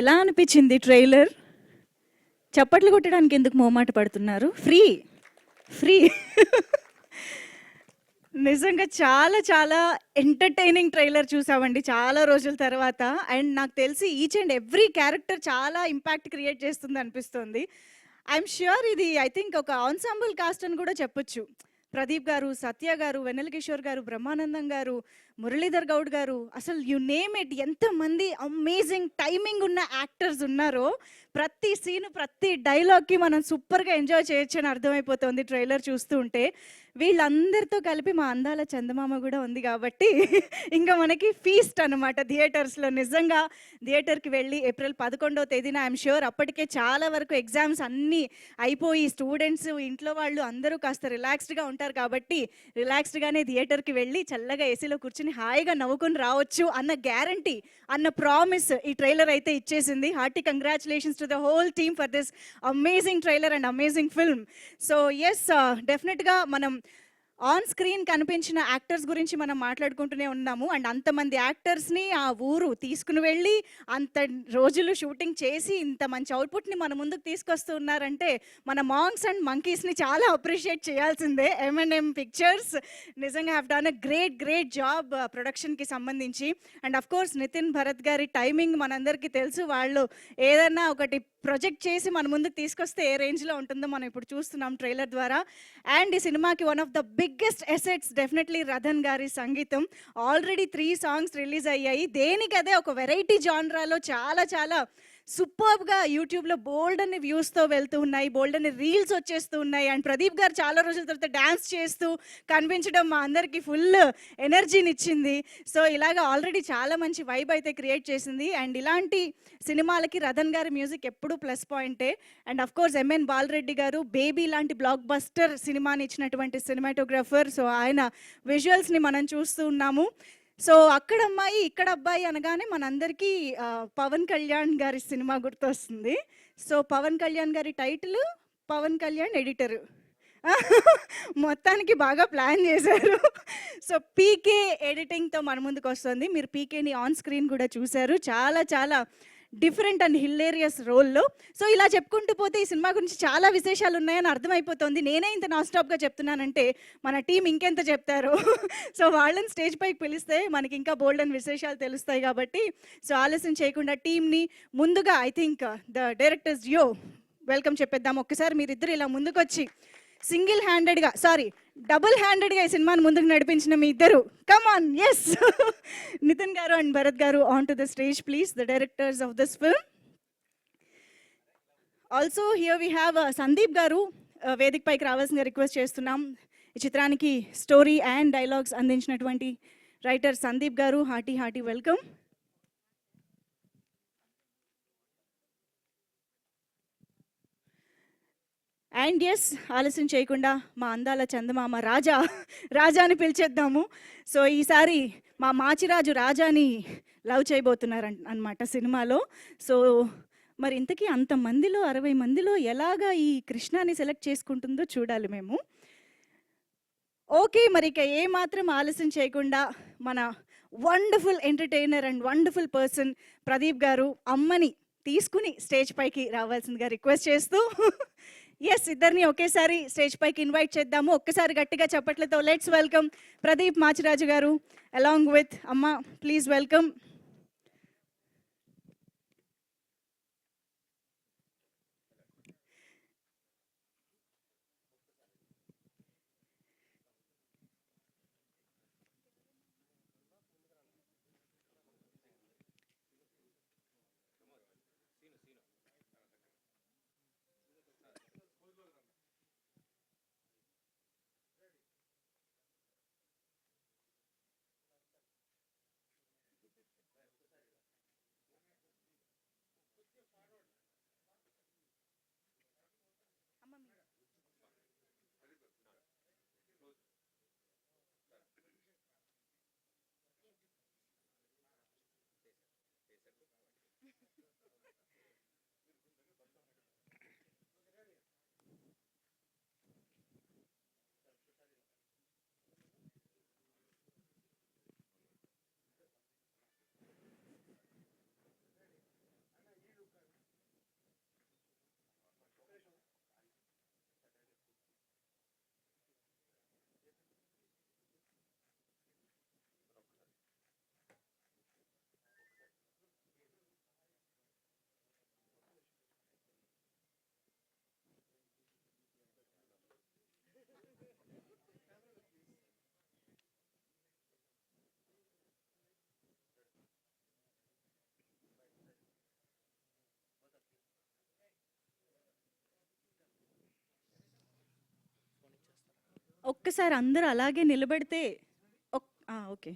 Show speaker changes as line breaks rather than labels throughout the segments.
ఎలా అనిపించింది ట్రైలర్? చప్పట్లు కొట్టడానికి ఎందుకు మొహమాట పడుతున్నారు? ఫ్రీ ఫ్రీ నిజంగా చాలా చాలా ఎంటర్టైనింగ్ ట్రైలర్ చూసామండి చాలా రోజుల తర్వాత. అండ్ నాకు తెలిసి ఈచ్ అండ్ ఎవ్రీ క్యారెక్టర్ చాలా ఇంపాక్ట్ క్రియేట్ చేస్తుంది అనిపిస్తుంది. ఐఎమ్ ష్యూర్ ఇది ఐ థింక్ ఒక ఆన్సాంబుల్ కాస్ట్ అని కూడా చెప్పొచ్చు. ప్రదీప్ గారు, సత్య గారు, వెన్నెల కిషోర్ గారు, బ్రహ్మానందం గారు, మురళీధర్ గౌడ్ గారు, అసలు యు నేమ్ ఇట్, ఎంతమంది అమేజింగ్ టైమింగ్ ఉన్న యాక్టర్స్ ఉన్నారో ప్రతి సీను ప్రతి డైలాగ్కి మనం సూపర్గా ఎంజాయ్ చేయొచ్చు అని అర్థమైపోతుంది ట్రైలర్ చూస్తూ ఉంటే. వీళ్ళందరితో కలిపి మా అందాల చందమామ కూడా ఉంది కాబట్టి ఇంకా మనకి ఫీస్ట్ అనమాట థియేటర్స్లో. నిజంగా థియేటర్కి వెళ్ళి ఏప్రిల్ 11వ తేదీన ఐఎమ్ ష్యూర్ అప్పటికే చాలా వరకు ఎగ్జామ్స్ అన్నీ అయిపోయి స్టూడెంట్స్ ఇంట్లో వాళ్ళు అందరూ కాస్త రిలాక్స్డ్గా ఉంటారు కాబట్టి రిలాక్స్డ్గానే థియేటర్కి వెళ్ళి చల్లగా ఏసీలో కూర్చుని హాయిగా నవ్వుకొని రావచ్చు అన్న గ్యారంటీ, అన్న ప్రామిస్ ఈ ట్రైలర్ అయితే ఇచ్చేసింది. Hearty congratulations to the whole team for this amazing trailer and amazing film. So yes, డెఫినెట్గా మనం ఆన్ స్క్రీన్ కనిపించిన యాక్టర్స్ గురించి మనం మాట్లాడుకుంటూనే ఉన్నాము. అండ్ అంతమంది యాక్టర్స్ని ఆ ఊరు తీసుకుని వెళ్ళి అంత రోజులు షూటింగ్ చేసి ఇంత మంచి అవుట్పుట్ని మన ముందుకు తీసుకొస్తూ ఉన్నారంటే మన మాంగ్స్ అండ్ మంకీస్ని చాలా అప్రిషియేట్ చేయాల్సిందే. M&M పిక్చర్స్ నిజంగా have done a great job ప్రొడక్షన్కి సంబంధించి. And of course Nitin Bharat గారి టైమింగ్ మనందరికీ తెలుసు. వాళ్ళు ఏదైనా ఒకటి ప్రొజెక్ట్ చేసి మన ముందుకు తీసుకొస్తే ఏ రేంజ్లో ఉంటుందో మనం ఇప్పుడు చూస్తున్నాం ట్రైలర్ ద్వారా. అండ్ ఈ సినిమాకి one of the biggest assets definitely Radhan గారి సంగీతం. ఆల్రెడీ 3 సాంగ్స్ రిలీజ్ అయ్యాయి. దేనికదే ఒక వెరైటీ జాన్రాలో చాలా చాలా సూపర్బ్గా యూట్యూబ్లో బోల్డ్ అని వ్యూస్తో వెళ్తూ ఉన్నాయి, బోల్డ్ అని రీల్స్ వచ్చేస్తూ ఉన్నాయి. అండ్ ప్రదీప్ గారు చాలా రోజుల తర్వాత డ్యాన్స్ చేస్తూ కనిపించడం మా అందరికీ ఫుల్ ఎనర్జీని ఇచ్చింది. సో ఇలాగ ఆల్రెడీ చాలా మంచి వైబ్ అయితే క్రియేట్ చేసింది. అండ్ ఇలాంటి సినిమాలకి రథన్ గారి మ్యూజిక్ ఎప్పుడూ ప్లస్ పాయింటే. And of course MN Balareddy garu baby లాంటి బ్లాక్ బస్టర్ సినిమాని ఇచ్చినటువంటి సినిమాటోగ్రఫర్. సో ఆయన విజువల్స్ని మనం చూస్తూ ఉన్నాము. సో అక్కడ అమ్మాయి ఇక్కడ అబ్బాయి అనగానే మనందరికీ పవన్ కళ్యాణ్ గారి సినిమా గుర్తొస్తుంది. సో పవన్ కళ్యాణ్ గారి టైటిల్, పవన్ కళ్యాణ్ ఎడిటరు. మొత్తానికి బాగా ప్లాన్ చేశారు. సో పీకే ఎడిటింగ్తో మన ముందుకు వస్తుంది. మీరు పీకేని ఆన్ స్క్రీన్ కూడా చూశారు, చాలా చాలా డిఫరెంట్ అండ్ హిల్లేరియస్ రోల్లో. సో ఇలా చెప్పుకుంటూ పోతే ఈ సినిమా గురించి చాలా విశేషాలు ఉన్నాయని అర్థమైపోతుంది. నేనే ఇంత నాన్ స్టాప్గా చెప్తున్నానంటే మన టీం ఇంకెంత చెప్తారో. సో వాళ్ళని స్టేజ్ పైకి పిలిస్తే మనకి ఇంకా బోల్డ్ అని విశేషాలు తెలుస్తాయి కాబట్టి సో ఆలస్యం చేయకుండా టీంని ముందుగా ఐ థింక్ ద డైరెక్టర్స్ జియో వెల్కమ్ చెప్పేద్దాం. ఒక్కసారి మీరిద్దరు ఇలా ముందుకు వచ్చి సింగిల్ హ్యాండెడ్గా డబుల్ హ్యాండెడ్గా ఈ సినిమాని ముందుకు నడిపించిన మీ ఇద్దరు, కమ్ ఆన్. ఎస్, నితిన్ గారు అండ్ భరత్ గారు on to the stage please, the directors of this film. Also here we have Sandeep గారు, వేదిక పైకి రావాల్సిందిగా రిక్వెస్ట్ చేస్తున్నాం. ఈ చిత్రానికి స్టోరీ అండ్ డైలాగ్స్ అందించినటువంటి రైటర్ సందీప్ గారు, హార్టీ వెల్కమ్. అండ్ ఎస్, ఆలస్యం చేయకుండా మా అందాల చందమామ రాజాని పిలిచేద్దాము. సో ఈసారి మా మాచిరాజు రాజాని లవ్ చేయబోతున్నారు అనమాట సినిమాలో. సో మరి ఇంతకీ అంతమందిలో 60 మందిలో ఎలాగా ఈ కృష్ణాని సెలెక్ట్ చేసుకుంటుందో చూడాలి మేము. ఓకే, మరి ఇక ఏమాత్రం ఆలస్యం చేయకుండా మన wonderful entertainer and wonderful person Pradeep గారు అమ్మని తీసుకుని స్టేజ్ పైకి రావాల్సిందిగా రిక్వెస్ట్ చేస్తూ ఎస్, ఇద్దరిని ఒకేసారి స్టేజ్ పైకి ఇన్వైట్ చేద్దాము. ఒక్కసారి గట్టిగా చప్పట్లతో లెట్స్ వెల్కమ్ ప్రదీప్ మాచిరాజు గారు అలాంగ్ విత్ అమ్మ. Please welcome. ఒక్కసారి అందరూ అలాగే నిలబడితే ఓకే.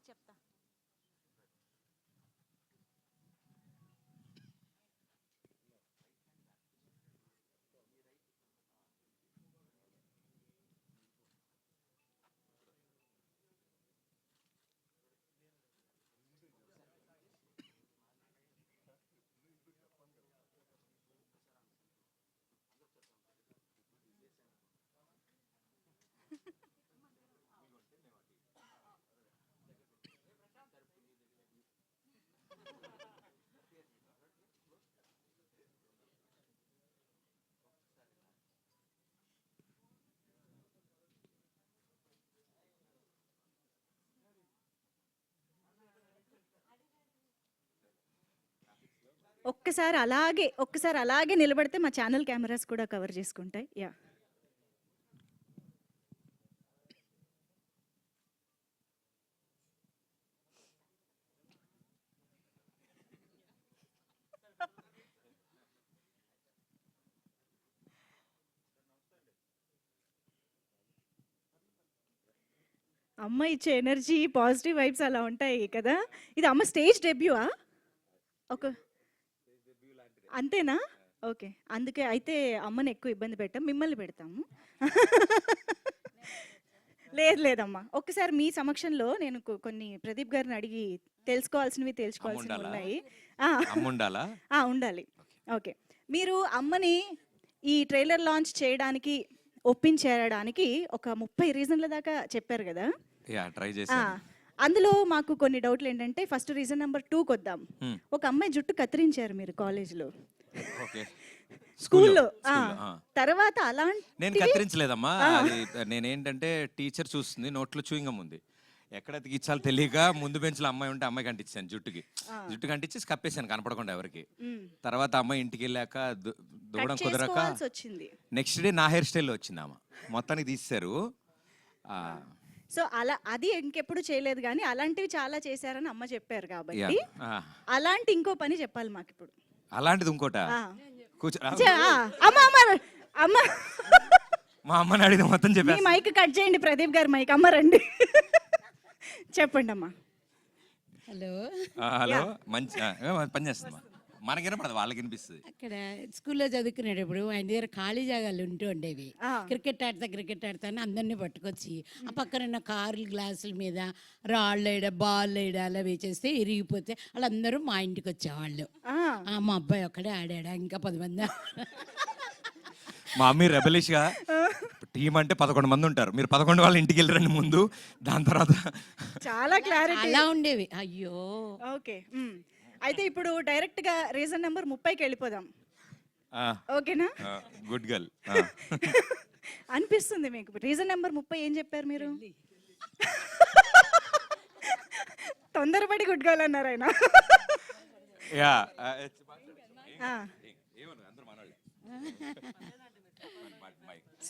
చెప్తా. ఒక్కసారి అలాగే నిలబడితే మా ఛానల్ కెమెరాస్ కూడా కవర్ చేసుకుంటాయి. యా. అమ్మ ఇచ్చే ఎనర్జీ, పాజిటివ్ వైబ్స్ అలా ఉంటాయి కదా. ఇది అమ్మ స్టేజ్ డెబ్యూవా? అంతేనా? ఓకే. అందుకే అయితే అమ్మని ఎక్కువ ఇబ్బంది పెట్టాం, మిమ్మల్ని పెడతాము. లేదమ్మా, ఒక్కసారి మీ సమక్షంలో నేను కొన్ని ప్రదీప్ గారిని అడిగి తెలుసుకోవాల్సినవి ఉన్నాయి. ఉండాలి. ఓకే. మీరు అమ్మని ఈ ట్రైలర్ లాంచ్ చేయడానికి ఒప్పించేయడానికి ఒక 30 రీజన్ల దాకా చెప్పారు కదా. అందులో మాకు కొన్ని డౌట్లు ఏంటంటే, ఫస్ట్ రీజన్ నెంబర్ 2కి వద్దాం. ఒక అమ్మాయి జుట్టు కత్తిరించారు మీరు కాలేజ్లో, స్కూల్లో. తర్వాత
నేను కత్తిరించలేదమ్మా. నేనేంటంటే టీచర్ చూస్తుంది, నోట్లో చూయింగం ఉంది, ఎక్కడ తిగించాలో తెలియక ముందు బెంచ్లో అమ్మాయి ఉంటే అమ్మాయి కంటించాను, జుట్టు కంటించి కప్పేసాను కనపడకుండా ఎవరికి. తర్వాత అమ్మాయి ఇంటికి వెళ్ళాక దూడం కుదరక నెక్స్ట్ డే నా హెయిర్ స్టైల్ వచ్చింది, అమ్మ మొత్తానికి తీశారు.
సో అలా అది ఇంకెప్పుడు చేయలేదు, కానీ అలాంటివి చాలా చేశారని అమ్మ చెప్పారు కాబట్టి అలాంటి ఇంకో పని చెప్పాలి మాకు ఇప్పుడు.
అలాంటిది ఇంకోట మా అమ్మని అడిగిన మొత్తం చెప్పి
మైక్ కట్ చేయండి, ప్రదీప్ గారి మైక్. అమ్మ రండి, చెప్పండి అమ్మా.
హలో
మంచి పని చేస్తుందమ్మా, మనకి వినపడదు వాళ్ళకి వినిపిస్తుంది.
అక్కడ స్కూల్లో చదువుకునేటప్పుడు ఆయన దగ్గర ఖాళీ జాగాలు ఉంటూ ఉండేవి. క్రికెట్ ఆడతా అని అందరినీ పట్టుకొచ్చి ఆ పక్కన కార్లు గ్లాసుల మీద రాళ్ళు వేయడం, బాల్ వేయడం అలా వేసేస్తే ఇరిగిపోతే వాళ్ళందరూ మా ఇంటికి వచ్చేవాళ్ళు. మా అబ్బాయి ఒక్కడే ఆడాడా, ఇంకా 10 మంది.
మా అమ్మ రెబలిష్ గా టీం అంటే 11 మంది ఉంటారు, మీరు 11 వాళ్ళ ఇంటికి వెళ్ళరండి ముందు, దాని తర్వాత
చాలా క్లారిటీ
అలా ఉండేవి. అయ్యో
ఓకే. అయితే ఇప్పుడు డైరెక్ట్ గా రీజన్ నెంబర్ 30కి వెళ్ళిపోదాం. ఓకేనా?
గుడ్ గర్ల్
అనిపిస్తుంది మీకు. రీజన్ నెంబర్ 30 ఏం చెప్పారు మీరు? తొందరపడి గుడ్ గర్ల్ అన్నారు ఆయన.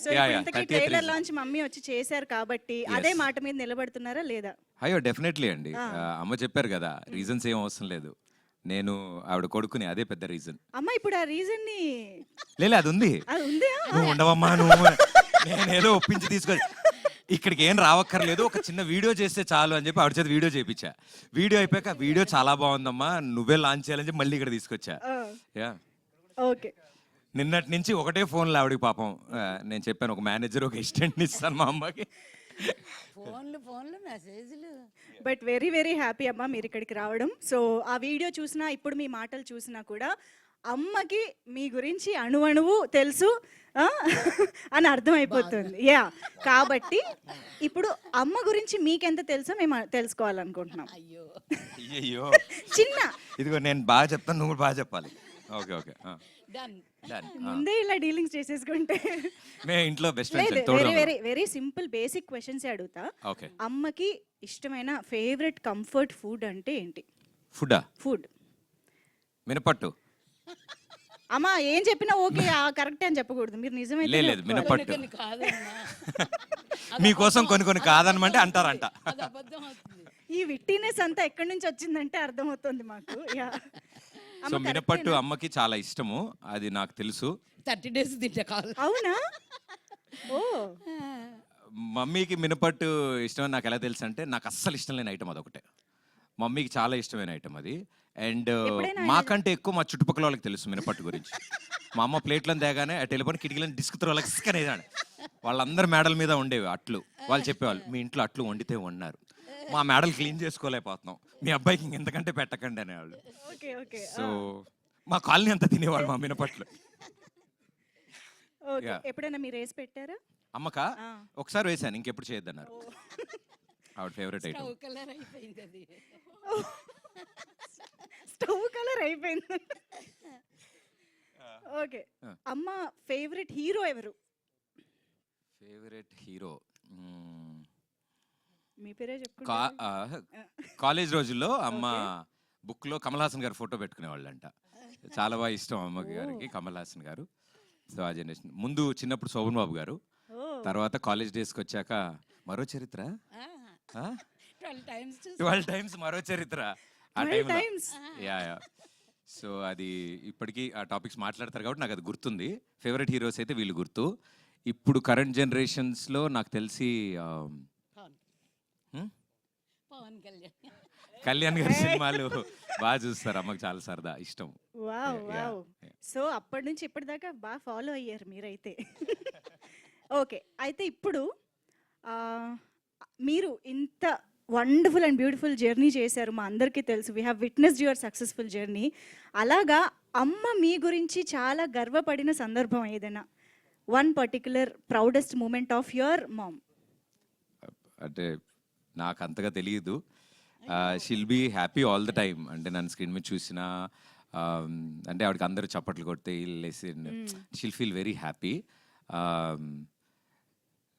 సో ఇంతకీ ట్రైలర్ లాంచ్ మమ్మీ వచ్చి చేశారు కాబట్టి అదే మాట మీద నిలబడుతున్నారా లేదా?
అయ్యో డెఫినెట్లీ అండి. అమ్మ చెప్పారు కదా, రీజన్స్ ఏం అవసరం లేదు, నేను ఆవిడ కొడుకుని, అదే పెద్ద రీజన్.
అమ్మ ఇప్పుడు ఆ రీజన్ ని
అది ఉంది. నువ్వు ఉండవమ్మా, నువ్వు నేనేదో ఒప్పించి తీసుకొని ఇక్కడికి ఏం రావక్కర్లేదు, ఒక చిన్న వీడియో చేస్తే చాలు అని చెప్పి ఆవిడ చేత వీడియో చేయించా. వీడియో అయిపోయాక వీడియో చాలా బాగుందమ్మా, నువ్వే లాంచ్ చేయాలని చెప్పి మళ్ళీ ఇక్కడ తీసుకొచ్చా.
ఓకే.
నిన్నటి నుంచి ఒకటే ఫోన్లో ఆవిడకి పాపం నేను చెప్పాను, ఒక మేనేజర్ ఒక అసిస్టెంట్ని ఇస్తాను మా అమ్మకి.
ఫోన్లు మెసేజ్లు.
బట్ వెరీ వెరీ హ్యాపీ అమ్మ మీరు ఇక్కడికి రావడం. సో ఆ వీడియో చూసినా, ఇప్పుడు మీ మాటలు చూసినా కూడా అమ్మకి మీ గురించి అణువణువు తెలుసు అని అర్థమైపోతుంది. యా, కాబట్టి ఇప్పుడు అమ్మ గురించి మీకెంత తెలుసో మేము తెలుసుకోవాలనుకుంటున్నాం.
అయ్యో
చిన్న
ఇదిగో నేను బాగా చెప్తాను, నువ్వు బాగా చెప్పాలి. Okay okay
done.
డన్.
ముందే ఇలా డీలింగ్స్ చేసేసుకుంటే
మేము ఇంట్లో బెస్ట్
లేదు,
ఫ్రెండ్స్
వెరీ
తోడు.
Very very simple basic questions అడుగుతా.
ఓకే.
అమ్మకి ఇష్టమైన ఫేవరెట్ కంఫర్ట్ ఫుడ్ అంటే ఏంటి?
ఫుడ్డా?
ఫుడ్.
మినపట్టు.
అమ్మ ఏం చెప్పినా ఓకే కరెక్ట్ అని చెప్పకూడదు, మీరు నిజమైతే
లేదు మినపట్టు.
కొన్ని కాదన్నా.
మీకోసం కొన్ని కాదనమంటే అంటారంట.
అది అబద్ధం అవుతుంది.
ఈ విట్టినెస్ అంతా ఎక్కడి నుంచి వచ్చిందంటే అర్థమవుతుంది మాకు. యా. అమ్మ
సో మినపట్టు
కరెక్టేనా?
అమ్మకి చాలా ఇష్టము, అది నాకు తెలుసు.
30 days తింటా కావాలి.
అవునా? ఓ
మమ్మీకి మినపట్టు ఇష్టం నాకు ఎలా తెలుసు అంటే, నాకు అస్సలు ఇష్టం లేని ఐటమ్ అదొకటే. మమ్మీకి చాలా ఇష్టమైన ఐటమ్ అది. అండ్
ఎప్పుడైనా
మాకంటే ఎక్కువ మా చుట్టుపక్కల వాళ్ళకి తెలుసు మినపట్టు గురించి. మా అమ్మ ప్లేట్లను తేగానే ఆ టెలిఫోన్ కిటికీలను డిస్క్ త్రో వాళ్ళకి ఇసుకనేదాడు. వాళ్ళందరూ మేడల మీద ఉండేవి అట్లు. వాళ్ళు చెప్పేవాళ్ళు, మీ ఇంట్లో అట్లు వండితే వండారు, మా మేడలు క్లీన్ చేసుకోలేకపోతున్నాం, మీ అబ్బాయికి ఇంకెంతకంటే పెట్టకండి అనేవాళ్ళు.
ఓకే ఓకే
సో మా కాలనీ అంతా తినేవాళ్ళు మా మినపట్లు.
ఓకే.
Yeah.
ఎప్పుడైనా మీరు వేసి పెట్టారా?
అమ్మక
ఆ.
ఒకసారి వేసాను, ఇంకెప్పుడు చేయొద్దన్నారు. ఆవిడ ఫేవరెట్ ఐటమ్.
స్టవ్ కలర్ అయిపోయింది అది.
స్టవ్ కలర్ అయిపోయింది. ఓకే.
ఆ.
అమ్మ ఫేవరెట్ హీరో ఎవరు?
ఫేవరెట్ హీరో
మీ పేరే చెప్పుకుంటారు.
కాలేజ్ రోజుల్లో అమ్మ బుక్ లో కమల్ హాసన్ గారు ఫోటో పెట్టుకునేవాళ్ళంట. చాలా బాగా ఇష్టం అమ్మ గారికి కమల్ హాసన్ గారు. సో ఆ జనరేషన్ ముందు చిన్నప్పుడు శోభన్ బాబు గారు,
ఓ
తర్వాత కాలేజ్ డేస్కి వచ్చాక మరో చరిత్ర,
12 times చూసి
12 times మరో చరిత్ర. ఆ
12
టైంలో
times.
యా. సో అది ఇప్పటికీ ఆ టాపిక్స్ మాట్లాడతారు కాబట్టి నాకు అది గుర్తుంది. ఫేవరెట్ హీరోస్ అయితే వీళ్ళు గుర్తు. ఇప్పుడు కరెంట్ జనరేషన్స్లో నాకు తెలిసి
పవన్ కళ్యాణ్.
కళ్యాణ్ గారి సినిమాలు బాగా చూస్తారు, అమ్మకి చాలా సరదా ఇష్టం.
Wow
Yeah,
wow.
yeah.
So అప్పటి నుంచి ఇప్పటిదాకా బాగా ఫాలో అయ్యారు మీరైతే. ఓకే. అయితే ఇప్పుడు ఆ, మీరు ఇంత వండర్ఫుల్ అండ్ బ్యూటిఫుల్ జర్నీ చేశారు, మా అందరికీ తెలుసు. We have witnessed your successful journey. అలాగా అమ్మ మీ గురించి చాలా గర్వపడిన సందర్భం ఏదైనా, one particular proudest moment of your mom?
అంటే నాకు అంతగా తెలియదు. She'll be happy all the time. అంటే నన్ను స్క్రీన్ మీద చూసిన అంటే ఆవిడకి అందరూ చప్పట్లు కొడితే షిల్ ఫీల్ వెరీ హ్యాపీ.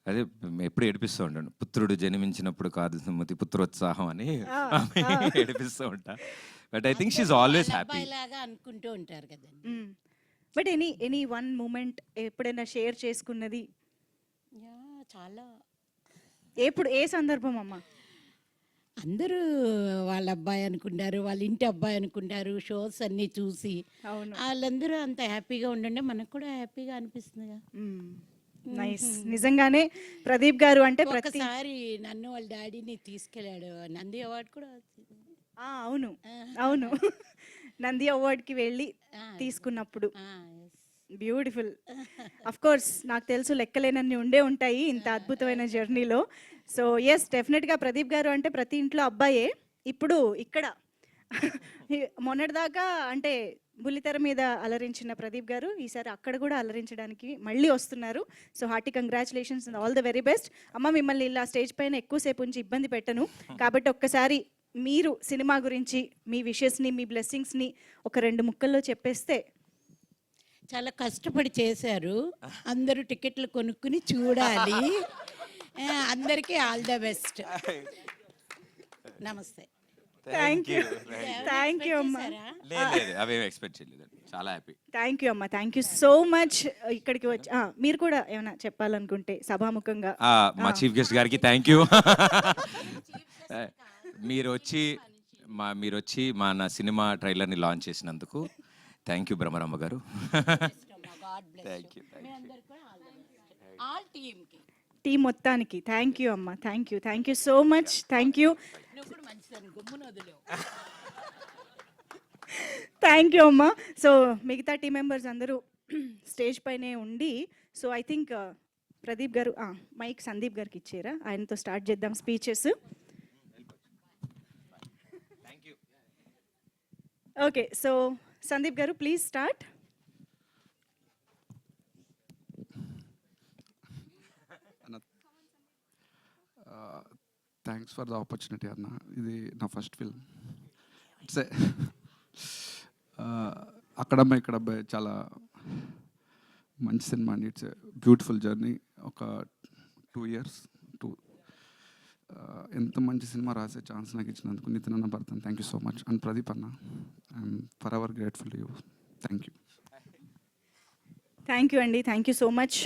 అదే ఎప్పుడు ఏడిపిస్తూ ఉంటాను, పుత్రుడు జన్మించినప్పుడు కాదు సుమతి పుత్రోత్సాహం అని ఏడిపిస్తూ ఉంటా. But I think she's always happy.
లాగా అనుకుంటూ ఉంటారు కదండి.
బట్ ఎనీ వన్ మూమెంట్ ఎప్పుడైనా షేర్ చేసుకున్నది?
చాలా.
ఎప్పుడు, ఏ సందర్భం అమ్మ?
అందరూ వాళ్ళ అబ్బాయి అనుకుంటారు, వాళ్ళ ఇంటి అబ్బాయి అనుకుంటారు, షోస్ అన్నీ చూసి.
అవును.
వాళ్ళందరూ అంత హ్యాపీగా ఉండండి, మనకు కూడా హ్యాపీగా అనిపిస్తుందిగా.
నైస్. నిజంగానే ప్రదీప్ గారు అంటే ప్రతి
ఒకసారి నన్ను వాళ్ళ డాడీని తీసుకెళ్ళాడు, నంది అవార్డు కూడా వచ్చింది.
అవును అవును. నంది అవార్డ్కి వెళ్ళి తీసుకున్నప్పుడు బ్యూటిఫుల్. అఫ్ కోర్స్ నాకు తెలుసు లెక్కలేనన్ని ఉండే ఉంటాయి ఇంత అద్భుతమైన జర్నీలో. సో ఎస్, డెఫినెట్గా ప్రదీప్ గారు అంటే ప్రతి ఇంట్లో అబ్బాయే. ఇప్పుడు ఇక్కడ మొన్నటిదాకా అంటే బుల్లితెర మీద అలరించిన ప్రదీప్ గారు ఈసారి అక్కడ కూడా అలరించడానికి మళ్ళీ వస్తున్నారు. So hearty congratulations and all the very best. అమ్మ మిమ్మల్ని ఇలా స్టేజ్ పైన ఎక్కువసేపు ఉంచి ఇబ్బంది పెట్టను కాబట్టి ఒక్కసారి మీరు సినిమా గురించి మీ విషెస్ని మీ బ్లెస్సింగ్స్ని ఒక 2 ముక్కల్లో చెప్పేస్తే.
చాలా కష్టపడి చేశారు, అందరూ టికెట్లు కొనుక్కుని చూడాలి. అందరికీ ఆల్ ద బెస్ట్. నమస్తే.
థ్యాంక్ యూ అమ్మా.
లేదు అవేమి ఎక్స్పెక్ట్ చేయలేదు. చాలా హ్యాపీ.
థ్యాంక్ యూ అమ్మా, థ్యాంక్ యూ సో మచ్. ఇక్కడికి వచ్చి మీరు కూడా ఏమైనా చెప్పాలనుకుంటే సభాముఖంగా.
మా చీఫ్ గెస్ట్ గారికి థ్యాంక్ యూ. మీరు వచ్చి నా సినిమా ట్రైలర్ని లాంచ్ చేసినందుకు థ్యాంక్ యూ బ్రహ్మరమ్మ గారు. Thank you.
టీం మొత్తానికి థ్యాంక్ యూ అమ్మా, thank you so much. Thank you అమ్మా. సో మిగతా టీం మెంబర్స్ అందరూ స్టేజ్ పైనే ఉండి, సో ఐ థింక్ ప్రదీప్ గారు మైక్ సందీప్ గారికి ఇచ్చారా, ఆయనతో స్టార్ట్ చేద్దాం స్పీచెస్. ఓకే, సో సందీప్ గారు please start.
Thanks for the opportunity అన్న. ఇది నా ఫస్ట్ ఫిల్మ్. అక్కడమ్మాయి ఇక్కడబ్బాయి చాలా మంచి సినిమా అండి. It's beautiful journey. ఒక 2 years ఎంత మంచి సినిమా రాసే ఛాన్స్ నాకు ఇచ్చినందుకు నితిన్ అన్న భరతన్ thank you so much. And Pradeep అన్న I'm forever grateful you. Thank you.
Thank you అండి, థ్యాంక్ యూ సో మచ్.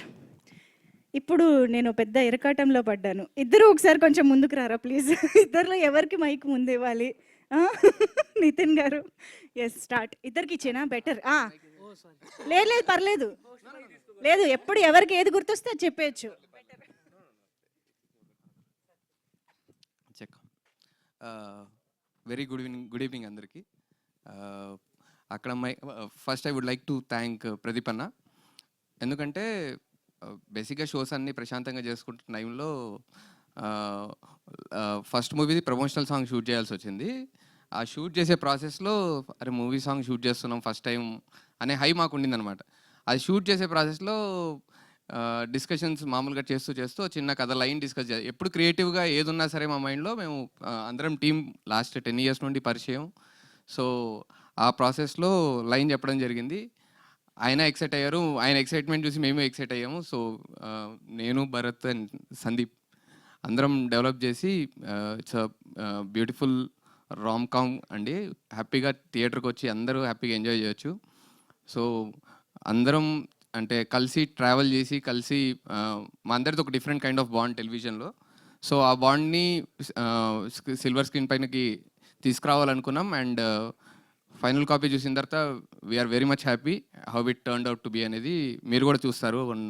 ఇప్పుడు నేను పెద్ద ఇరకాటంలో పడ్డాను. ఇద్దరు ఒకసారి కొంచెం ముందుకు రారా ప్లీజ్. ఇద్దరిలో ఎవరికి మైక్ ముందు ఇవ్వాలి? నితిన్ గారు, ఎస్ స్టార్ట్. ఇద్దరికి ఇచ్చేనా బెటర్? లేదు లేదు పర్లేదు, లేదు ఎప్పుడు ఎవరికి ఏది గుర్తొస్తే అది చెప్పేయచ్చు.
చెక్. వెరీ గుడ్ ఈవినింగ్ అందరికీ. అక్కడ first I would like to thank Pradeep అన్న. ఎందుకంటే బేసిక్గా షోస్ అన్నీ ప్రశాంతంగా చేసుకుంటున్న టైంలో ఫస్ట్ మూవీది ప్రమోషనల్ సాంగ్ షూట్ చేయాల్సి వచ్చింది. ఆ షూట్ చేసే ప్రాసెస్లో అరే మూవీ సాంగ్ షూట్ చేస్తున్నాం ఫస్ట్ టైం అనే హై మాకు ఉండిందనమాట. అది షూట్ చేసే ప్రాసెస్లో డిస్కషన్స్ మామూలుగా చేస్తూ చిన్న కథ లైన్ డిస్కస్ చేయాలి. ఎప్పుడు క్రియేటివ్గా ఏది ఉన్నా సరే మా మైండ్లో మేము అందరం టీం లాస్ట్ 10 years నుండి పరిచయం. సో ఆ ప్రాసెస్లో లైన్ చెప్పడం జరిగింది. ఆయన ఎక్సైట్ అయ్యారు, ఆయన ఎక్సైట్మెంట్ చూసి మేము ఎక్సైట్ అయ్యాము. సో నేను భరత్ అండ్ సందీప్ అందరం డెవలప్ చేసి ఇట్స్ బ్యూటిఫుల్ రామ్ కామ్ అండి. హ్యాపీగా థియేటర్కి వచ్చి అందరూ హ్యాపీగా ఎంజాయ్ చేయొచ్చు. సో అందరం అంటే కలిసి ట్రావెల్ చేసి కలిసి మా అందరితో ఒక డిఫరెంట్ కైండ్ ఆఫ్ బాండ్ టెలివిజన్లో. సో ఆ బాండ్ని సిల్వర్ స్క్రీన్ పైనకి తీసుకురావాలనుకున్నాం. అండ్ ఫైనల్ కాపీ చూసిన తర్వాత we're very much happy how it turned out to be అనేది మీరు కూడా చూస్తారు on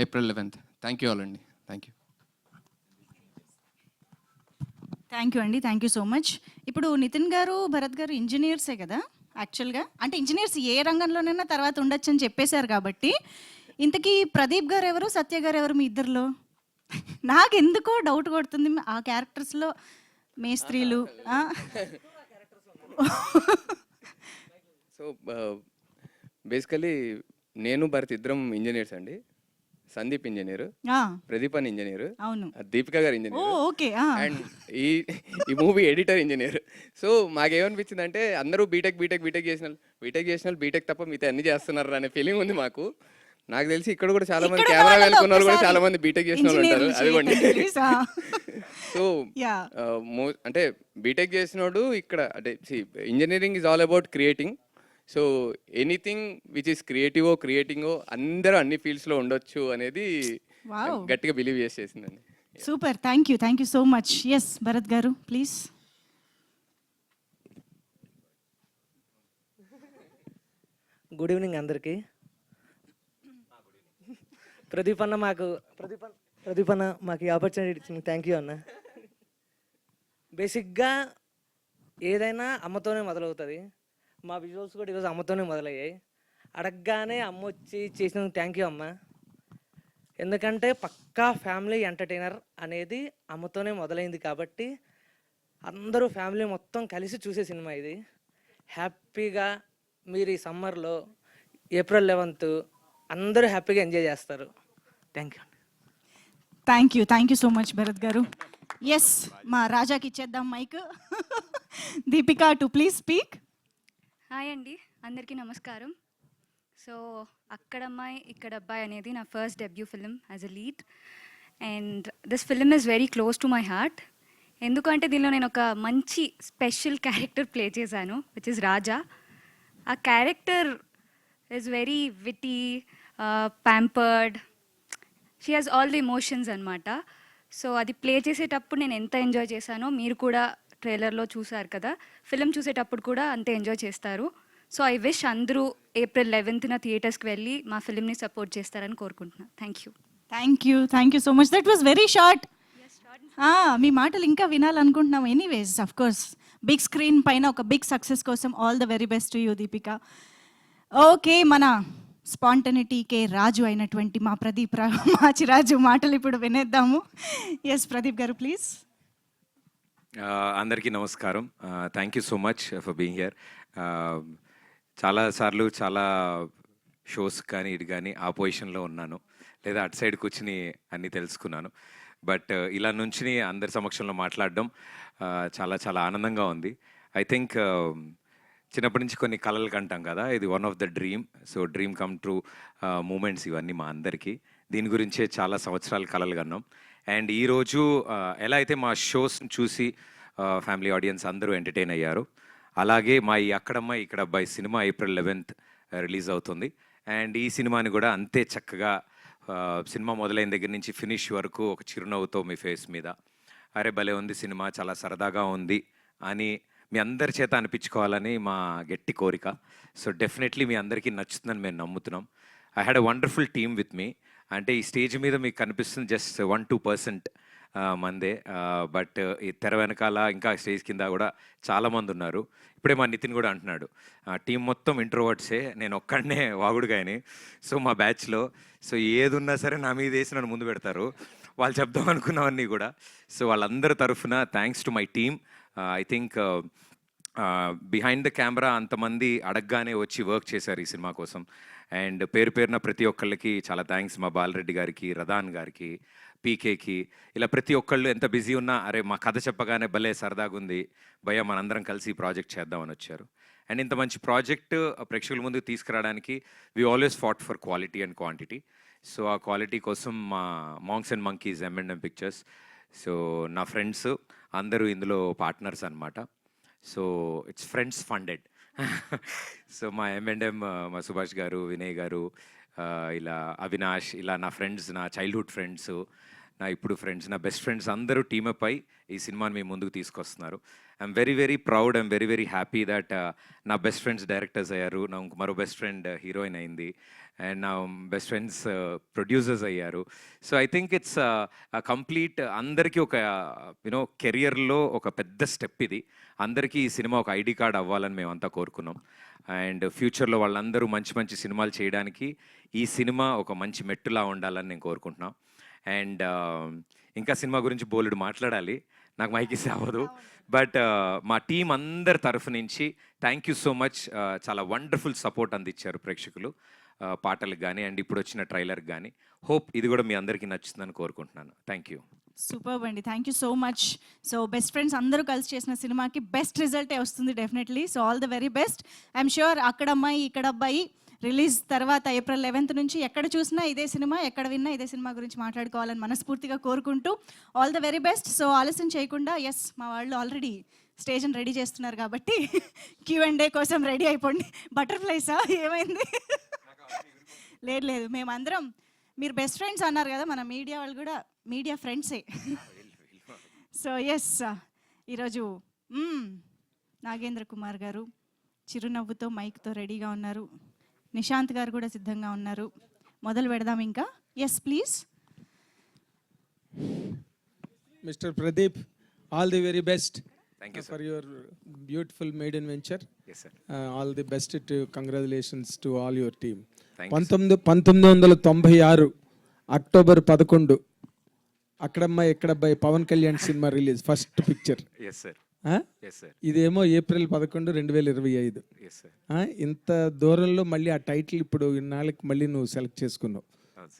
April 11th. Thank you all అండి. Thank you.
థ్యాంక్ యూ అండి, థ్యాంక్ యూ సో మచ్. ఇప్పుడు నితిన్ గారు భరత్ గారు ఇంజనీర్సే కదా యాక్చువల్గా, అంటే ఇంజనీర్స్ ఏ రంగంలోనైనా తర్వాత ఉండొచ్చు అని చెప్పేశారు కాబట్టి, ఇంతకీ ప్రదీప్ గారు ఎవరు, సత్య గారు ఎవరు మీ ఇద్దరిలో? నాకు ఎందుకో డౌట్ కొడుతుంది ఆ క్యారెక్టర్స్లో మేస్త్రీలు.
సో బేసికలీ నేను భరత్ ఇద్దరం ఇంజనీర్స్ అండి. సందీప్ ఇంజనీర్, ప్రదీప్ అని ఇంజనీర్,
అవును,
దీపిక గారు ఇంజనీర్,
ఓకే,
అండ్ ఈ మూవీ ఎడిటర్ ఇంజనీర్. సో మాకేమనిపించింది అంటే అందరూ బీటెక్ చేసిన బీటెక్ తప్ప మిగతా అన్ని చేస్తున్నారు అనే ఫీలింగ్ ఉంది మాకు. నాకు తెలిసి ఇక్కడ కూడా చాలా మంది కెమెరా వెనుకున్న వాళ్ళు కూడా చాలా మంది బీటెక్ చేసిన వాళ్ళు ఉంటారు. అదిగోండి. సో అంటే బీటెక్ చేసినోడు ఇక్కడ అంటే engineering is all about creating. So anything which is క్రియేటింగో అందరూ అన్ని ఫీల్డ్స్లో ఉండొచ్చు అనేది గట్టిగా బిలీవ్ చేసేసిందండి.
Super, thank you so much. Yes Bharat గారు ప్లీజ్.
గుడ్ ఈవినింగ్ అందరికీ. ప్రదీప్ అన్న మాకు ఈ ఆపర్చునిటీ ఇచ్చింది. థ్యాంక్ యూ అన్న. బేసిక్గా ఏదైనా అమ్మతోనే మొదలవుతుంది. మా విజువల్స్ కూడా ఈరోజు అమ్మతోనే మొదలయ్యాయి. అడగగానే అమ్మ వచ్చి చేసినందుకు థ్యాంక్ యూ అమ్మ. ఎందుకంటే పక్కా ఫ్యామిలీ ఎంటర్టైనర్ అనేది అమ్మతోనే మొదలైంది కాబట్టి అందరూ ఫ్యామిలీ మొత్తం కలిసి చూసే సినిమా ఇది. హ్యాపీగా మీరు ఈ సమ్మర్లో April 11th అందరూ హ్యాపీగా ఎంజాయ్ చేస్తారు. Thank you.
Thank you so much Bharat garu. Yes, మా రాజాకి ఇచ్చేద్దాం mike. Deepika too please speak.
Hi అండి, అందరికీ నమస్కారం. సో అక్కడమ్మాయి ఇక్కడ అబ్బాయి అనేది నా first debut film as a lead. And this film is very close to my heart. ఎందుకంటే దీనిలో నేను ఒక మంచి స్పెషల్ క్యారెక్టర్ ప్లే చేశాను, విచ్ ఇస్ రాజా. ఆ character is very witty, pampered, she has all the emotions అనమాట. సో అది play చేసేటప్పుడు నేను ఎంత ఎంజాయ్ చేశానో మీరు కూడా ట్రైలర్లో చూసారు కదా, ఫిలిం చూసేటప్పుడు కూడా అంతే ఎంజాయ్ చేస్తారు. సో ఐ విష్ అందరూ April 11th థియేటర్స్కి వెళ్ళి మా ఫిలింని సపోర్ట్ చేస్తారని కోరుకుంటున్నాను.
Thank you so much. That was very short. మీ మాటలు ఇంకా వినాలనుకుంటున్నాం. Anyways of course big screen పైన ఒక బిగ్ సక్సెస్ కోసం all the very best to you Deepika. Okay, మన స్పాంటనిటీకే రాజు అయినటువంటి మా ప్రదీప్ మాచిరాజు మాటలు ఇప్పుడు వినేద్దాము. ఎస్ ప్రదీప్ గారు ప్లీజ్.
అందరికీ నమస్కారం. Thank you so much for being here. చాలాసార్లు చాలా షోస్ కానీ ఇటు కానీ ఆ పొజిషన్లో ఉన్నాను, లేదా అటు సైడ్ కూర్చుని అన్నీ తెలుసుకున్నాను. బట్ ఇలా నుంచి అందరి సమక్షంలో మాట్లాడడం చాలా చాలా ఆనందంగా ఉంది. ఐ థింక్ చిన్నప్పటి నుంచి కొన్ని కలలు కంటాం కదా, ఇది one of the dream. So dream come true moments ఇవన్నీ మా అందరికీ. దీని గురించే చాలా సంవత్సరాలు కలలు కన్నాం. అండ్ ఈరోజు ఎలా అయితే మా షోస్ని చూసి ఫ్యామిలీ ఆడియన్స్ అందరూ ఎంటర్టైన్ అయ్యారు, అలాగే మా ఈ అక్కడమ్మాయి ఇక్కడ అబ్బాయి సినిమా April 11th రిలీజ్ అవుతుంది. అండ్ ఈ సినిమాని కూడా అంతే చక్కగా సినిమా మొదలైన దగ్గర నుంచి ఫినిష్ వరకు ఒక చిరునవ్వుతో మీ ఫేస్ మీద, అరే భలే ఉంది సినిమా, చాలా సరదాగా ఉంది అని మీ అందరి చేత అనిపించుకోవాలని మా గట్టి కోరిక. సో డెఫినెట్లీ మీ అందరికీ నచ్చుతుందని మేము నమ్ముతున్నాం. I had a wonderful team with me. అంటే ఈ స్టేజ్ మీద మీకు కనిపిస్తుంది జస్ట్ 1-2% మందే, బట్ ఈ తెర వెనకాల ఇంకా స్టేజ్ కింద కూడా చాలామంది ఉన్నారు. ఇప్పుడే మా నితిన్ కూడా అంటున్నాడు, టీం మొత్తం ఇంట్రోవర్ట్సే, నేను ఒక్కడనే వాగుడుగాయని. సో మా బ్యాచ్లో సో ఏది ఉన్నా సరే నా మీద వేసి నన్ను ముందు పెడతారు, వాళ్ళు చెప్దాం అనుకున్నవన్నీ కూడా. సో వాళ్ళందరి తరఫున thanks to my team. I think behind the camera అంతమంది అడగగానే వచ్చి వర్క్ చేశారు ఈ సినిమా కోసం. అండ్ పేరు పేరున ప్రతి ఒక్కళ్ళకి చాలా థ్యాంక్స్. మా బాలరెడ్డి గారికి, రదాన్ గారికి, పీకేకి, ఇలా ప్రతి ఒక్కళ్ళు ఎంత బిజీ ఉన్నా అరే మా కథ చెప్పగానే భలే సరదాగా ఉంది భయ్య, మనందరం కలిసి ఈ ప్రాజెక్ట్ చేద్దామని వచ్చారు. అండ్ ఇంత మంచి ప్రాజెక్ట్ ప్రేక్షకుల ముందుకు తీసుకురావడానికి we always fought for quality and quantity. So ఆ క్వాలిటీ కోసం మా monks and monkeys M&M pictures, so నా ఫ్రెండ్స్ అందరూ ఇందులో పార్ట్నర్స్ అనమాట. So it's friends funded. So మా M&M, మా సుభాష్ గారు, వినయ్ గారు, ఇలా అవినాష్, ఇలా నా ఫ్రెండ్స్, నా చైల్డ్హుడ్ ఫ్రెండ్స్, నా ఇప్పుడు ఫ్రెండ్స్, నా బెస్ట్ ఫ్రెండ్స్ అందరూ టీమప్ అయి ఈ సినిమాని మీ ముందుకు తీసుకొస్తున్నారు. I'm very very proud, I'm very very happy that నా బెస్ట్ ఫ్రెండ్స్ డైరెక్టర్స్ అయ్యారు, నా మరో బెస్ట్ ఫ్రెండ్ హీరోయిన్ అయింది, అండ్ నా బెస్ట్ ఫ్రెండ్స్ ప్రొడ్యూసర్స్ అయ్యారు. So I think it's complete అందరికీ ఒక యూనో కెరియర్లో ఒక పెద్ద స్టెప్ ఇది. అందరికీ ఈ సినిమా ఒక ఐడి కార్డ్ అవ్వాలని మేమంతా కోరుకున్నాం. అండ్ ఫ్యూచర్లో వాళ్ళందరూ మంచి మంచి సినిమాలు చేయడానికి ఈ సినిమా ఒక మంచి మెట్టులా ఉండాలని నేను కోరుకుంటున్నాను. అండ్ ఇంకా సినిమా గురించి బోలెడు మాట్లాడాలి, నాకు మైకిస్ అవ్వదు. బట్ మా టీం అందరి తరఫు నుంచి థ్యాంక్ యూ సో మచ్. చాలా వండర్ఫుల్ సపోర్ట్ అందించారు ప్రేక్షకులు పాటలకు కానీ అండ్ ఇప్పుడు వచ్చిన ట్రైలర్కి కానీ. హోప్ ఇది కూడా మీ అందరికీ నచ్చుతుందని కోరుకుంటున్నాను. Thank you.
సూపర్ అండి, thank you so much. So best friends అందరూ కలిసి చేసిన సినిమాకి బెస్ట్ రిజల్టే వస్తుంది definitely. So all the very best. I'm sure అక్కడ అమ్మాయి ఇక్కడ అబ్బాయి రిలీజ్ తర్వాత April 11th నుంచి ఎక్కడ చూసినా ఇదే సినిమా, ఎక్కడ విన్నా ఇదే సినిమా గురించి మాట్లాడుకోవాలని మనస్ఫూర్తిగా కోరుకుంటూ all the very best. So ఆలస్యం చేయకుండా, ఎస్ మా వాళ్ళు ఆల్రెడీ స్టేజ్ని రెడీ చేస్తున్నారు కాబట్టి Q&A కోసం రెడీ అయిపోండి. బటర్ఫ్లైసా ఏమైంది? లేదు లేదు, మేమందరం మీరు బెస్ట్ ఫ్రెండ్స్ అన్నారు కదా, మన మీడియా వాళ్ళు కూడా మీడియా ఫ్రెండ్సే. సో ఎస్, ఈరోజు నాగేంద్ర కుమార్ గారు చిరునవ్వుతో మైక్తో రెడీగా ఉన్నారు, నిశాంత్ గారు కూడా సిద్ధంగా ఉన్నారు. మొదలు పెడదాం ఇంకా. Yes please.
Mr. Pradeep, all the very best.
Thank you, sir.
For your beautiful maiden venture.
Yes, sir.
All the best to congratulations to all your team.
Thank you,
1996 October 11 అక్కడమ్మాయి ఎక్కడబ్బాయి పవన్ కళ్యాణ్ సినిమా release, first picture.
Yes sir. Yes sir.
ఇదేమో April 11, 2025.
Yes sir.
ఇంత దూరంలో మళ్ళీ ఆ title ఇప్పుడు ఇన్నాళ్ళకి మళ్ళీ నువ్వు సెలెక్ట్ చేసుకున్నావు.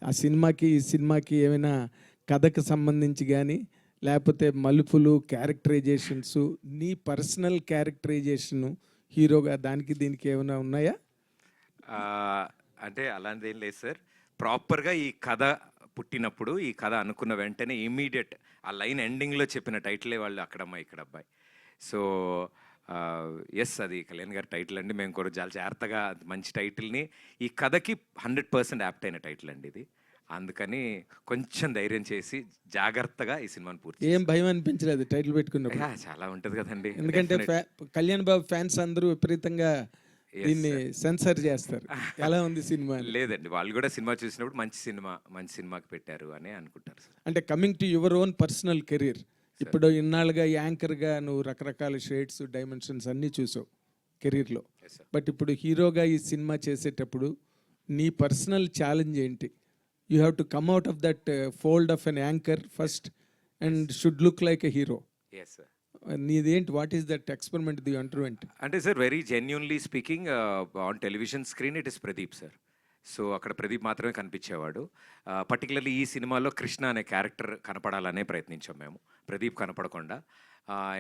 ఆ సినిమాకి ఈ సినిమాకి ఏమైనా కథకు సంబంధించి కానీ లేకపోతే మలుపులు, క్యారెక్టరైజేషన్స్, నీ పర్సనల్ క్యారెక్టరైజేషను హీరోగా దానికి దీనికి ఏమైనా ఉన్నాయా?
అంటే అలాంటిది ఏం లేదు సార్. ప్రాపర్గా ఈ కథ పుట్టినప్పుడు, ఈ కథ అనుకున్న వెంటనే ఇమీడియట్ ఆ లైన్ ఎండింగ్లో చెప్పిన టైటిలే వాళ్ళు అక్కడమ్మాయి ఇక్కడ అబ్బాయి. సో ఎస్, అది కళ్యాణ్ గారి టైటిల్ అండి. మేము కూడా చాలా జాగ్రత్తగా మంచి టైటిల్ని, ఈ కథకి 100% యాప్ట్ అయిన టైటిల్ అండి ఇది. అందుకని కొంచెం ధైర్యం చేసి జాగ్రత్తగా ఈ సినిమాని పూర్తి.
ఏం భయం అనిపించలేదు టైటిల్ పెట్టుకున్నప్పుడు?
చాలా ఉంటుంది కదండి,
ఎందుకంటే కళ్యాణ్ బాబు ఫ్యాన్స్ అందరూ విపరీతంగా దీన్ని సెన్సర్ చేస్తారు. ఎలా ఉంది సినిమా?
లేదండి, వాళ్ళు కూడా సినిమా చూసినప్పుడు మంచి సినిమాకి పెట్టారు అని అనుకుంటారు సార్.
అంటే coming to your own personal career, ఇప్పుడు ఇన్నాళ్ళుగా యాంకర్గా నువ్వు రకరకాల షేడ్స్, డైమెన్షన్స్ అన్నీ చూసావు కెరీర్లో. బట్ ఇప్పుడు హీరోగా ఈ సినిమా చేసేటప్పుడు నీ పర్సనల్ ఛాలెంజ్ ఏంటి? You have to come out of that fold of an anchor first and should look like a hero.
Yes sir.
నీదేంటి, what is that experiment the అంటర్వెంట్?
అంటే sir, very genuinely speaking, on television screen it is Pradeep sir. So అక్కడ ప్రదీప్ మాత్రమే కనిపించేవాడు. Particularly ఈ సినిమాలో కృష్ణ అనే character కనపడాలనే ప్రయత్నించాం మేము, ప్రదీప్ కనపడకుండా.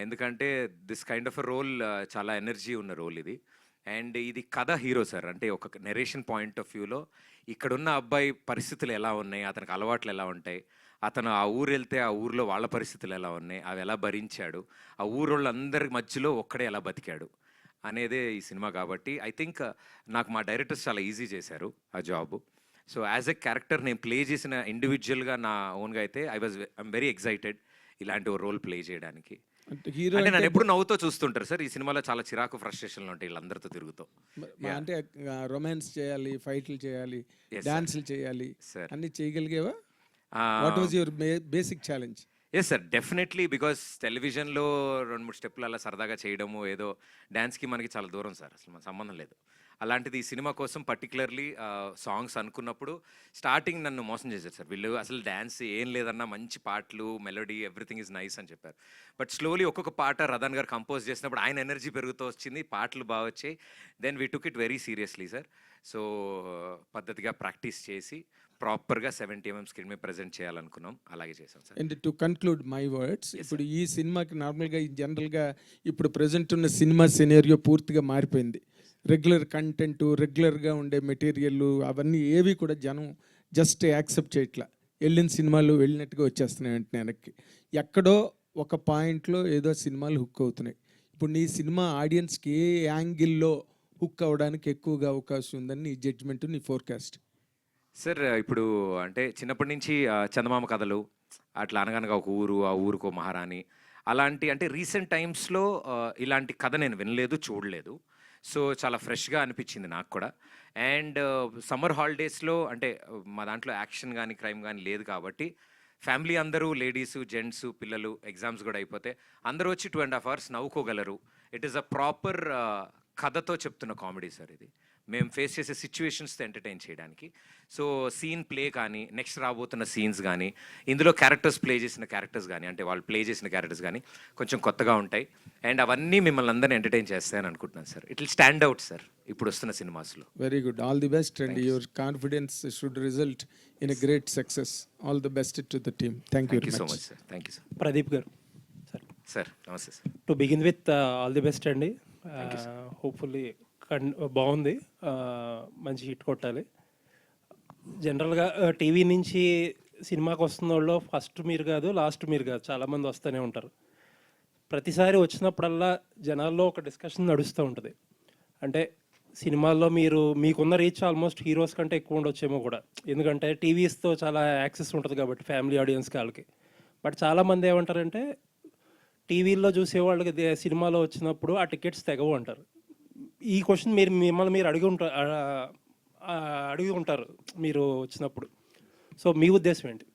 ఎందుకంటే this kind of a role చాలా ఎనర్జీ ఉన్న రోల్ ఇది. అండ్ ఇది కథ హీరో సార్, అంటే ఒక నెరేషన్ పాయింట్ ఆఫ్ వ్యూలో ఇక్కడున్న అబ్బాయి పరిస్థితులు ఎలా ఉన్నాయి, అతనికి అలవాట్లు ఎలా ఉంటాయి, అతను ఆ ఊరు వెళ్తే ఆ ఊరిలో వాళ్ళ పరిస్థితులు ఎలా ఉన్నాయి, అవి ఎలా భరించాడు, ఆ ఊరోళ్ళందరి మధ్యలో ఒక్కడే ఎలా బతికాడు అనేదే ఈ సినిమా. కాబట్టి ఐ థింక్ నాకు మా డైరెక్టర్స్ చాలా ఈజీ చేశారు ఆ job. So as a character నేను ప్లే చేసిన ఇండివిజువల్గా నా ఓన్గా అయితే ఐఎమ్ వెరీ ఎక్సైటెడ్ ఇలాంటి ఓ రోల్ ప్లే చేయడానికి.
అంటే హీరో
అంటే నన్ను ఎప్పుడు నవ్వుతూ చూస్తుంటారు సార్. ఈ సినిమాలో చాలా చిరాకు ఫ్రస్ట్రేషన్లు ఉంటాయి వీళ్ళందరితో తిరుగుతూ.
అంటే రొమాన్స్ చేయాలి, ఫైట్లు చేయాలి,
Yes, sir.
డాన్సులు చేయాలి,
Sir.
అన్ని చేయగలిగేవా? What was your basic challenge?
Yes sir, definitely. Because టెలివిజన్లో 2-3 స్టెప్పులు అలా సరదాగా చేయడము, ఏదో డ్యాన్స్కి మనకి చాలా దూరం సార్, అసలు మన సంబంధం లేదు. అలాంటిది ఈ సినిమా కోసం పర్టికులర్లీ సాంగ్స్ అనుకున్నప్పుడు స్టార్టింగ్ నన్ను మోసం చేశారు సార్. వీళ్ళు అసలు డ్యాన్స్ ఏం లేదన్నా, మంచి పాటలు, మెలోడీ, ఎవ్రీథింగ్ ఈజ్ నైస్ అని చెప్పారు. బట్ స్లోలీ ఒక్కొక్క పాట రదన్ గారు కంపోజ్ చేసినప్పుడు ఆయన ఎనర్జీ పెరుగుతూ వచ్చింది, పాటలు బాగా వచ్చాయి. Then we took it very seriously sir. So పద్ధతిగా ప్రాక్టీస్ చేసి ప్రాపర్గా 70mm స్క్రీన్ మీద ప్రజెంట్ చేయాలనుకున్నాం, అలాగే చేసాం sir.
And to conclude my words, ఇప్పుడు ఈ సినిమాకి నార్మల్గా జనరల్గా ఇప్పుడు ప్రజెంట్ ఉన్న సినిమా సినేరియో పూర్తిగా మారిపోయింది. రెగ్యులర్ కంటెంట్, రెగ్యులర్గా ఉండే మెటీరియల్ అవన్నీ ఏవి కూడా జనం జస్ట్ యాక్సెప్ట్ చేయట్లా. వెళ్ళిన సినిమాలు వెళ్ళినట్టుగా వచ్చేస్తున్నాయి వెంటనే వెనక్కి. ఎక్కడో ఒక పాయింట్లో ఏదో సినిమాలు హుక్ అవుతున్నాయి. ఇప్పుడు నీ సినిమా ఆడియన్స్కి ఏ యాంగిల్లో హుక్ అవ్వడానికి ఎక్కువగా అవకాశం ఉందని నీ జడ్జ్మెంట్, నీ ఫోర్కాస్ట్?
సార్ ఇప్పుడు అంటే చిన్నప్పటి నుంచి చందమామ కథలు, అట్లా అనగనగా ఒక ఊరు, ఆ ఊరుకో మహారాణి, అలాంటి అంటే రీసెంట్ టైమ్స్లో ఇలాంటి కథ నేను వినలేదు, చూడలేదు. సో చాలా ఫ్రెష్గా అనిపించింది నాకు కూడా. అండ్ సమ్మర్ హాలిడేస్లో అంటే మా దాంట్లో యాక్షన్ కానీ క్రైమ్ కానీ లేదు కాబట్టి ఫ్యామిలీ అందరూ, లేడీసు, జెంట్స్, పిల్లలు, ఎగ్జామ్స్ కూడా అయిపోతే అందరూ వచ్చి 2.5 hours నవ్వుకోగలరు. ఇట్ ఈస్ అ ప్రాపర్ కథతో చెప్తున్న కామెడీ సార్ ఇది. మేము ఫేస్ చేసే సిచ్యువేషన్స్తో ఎంటర్టైన్ చేయడానికి. సో సీన్ ప్లే కానీ, నెక్స్ట్ రాబోతున్న సీన్స్ కానీ, ఇందులో క్యారెక్టర్స్ ప్లే చేసిన క్యారెక్టర్స్ కానీ, అంటే వాళ్ళు ప్లే చేసిన క్యారెక్టర్స్ కానీ కొంచెం కొత్తగా ఉంటాయి. అండ్ అవన్నీ మిమ్మల్ని అందరినీ ఎంటర్టైన్ చేస్తాయని అనుకుంటున్నాను sir. It will stand out sir ఇప్పుడు వస్తున్న సినిమాస్లో.
Very good, all the best, and your confidence should result in a great success. All the best to the team. Thank you
so much sir. Thank you sir.
Pradeep garu sir,
sir నమస్తే sir.
To begin with all the best అండి. Hopefully బాగుంది, మంచి hit కొట్టాలి. జనరల్గా TV నుంచి సినిమాకి వస్తున్న వాళ్ళు ఫస్ట్ మీరు కాదు, లాస్ట్ మీరు కాదు, చాలామంది వస్తూనే ఉంటారు. ప్రతిసారి వచ్చినప్పుడల్లా జనాల్లో ఒక డిస్కషన్ నడుస్తూ ఉంటుంది. అంటే సినిమాల్లో మీకున్న రీచ్ ఆల్మోస్ట్ హీరోస్ కంటే ఎక్కువ ఉండొచ్చేమో కూడా, ఎందుకంటే టీవీస్తో చాలా యాక్సెస్ ఉంటుంది కాబట్టి ఫ్యామిలీ ఆడియన్స్కి వాళ్ళకి. బట్ చాలామంది ఏమంటారంటే టీవీల్లో చూసేవాళ్ళకి సినిమాలో వచ్చినప్పుడు ఆ టికెట్స్ తెగవు అంటారు. ఈ క్వశ్చన్ మిమ్మల్ని మీరు అడిగి ఉంటారు మీరు వచ్చినప్పుడు. సో మీ ఉద్దేశం ఏంటి?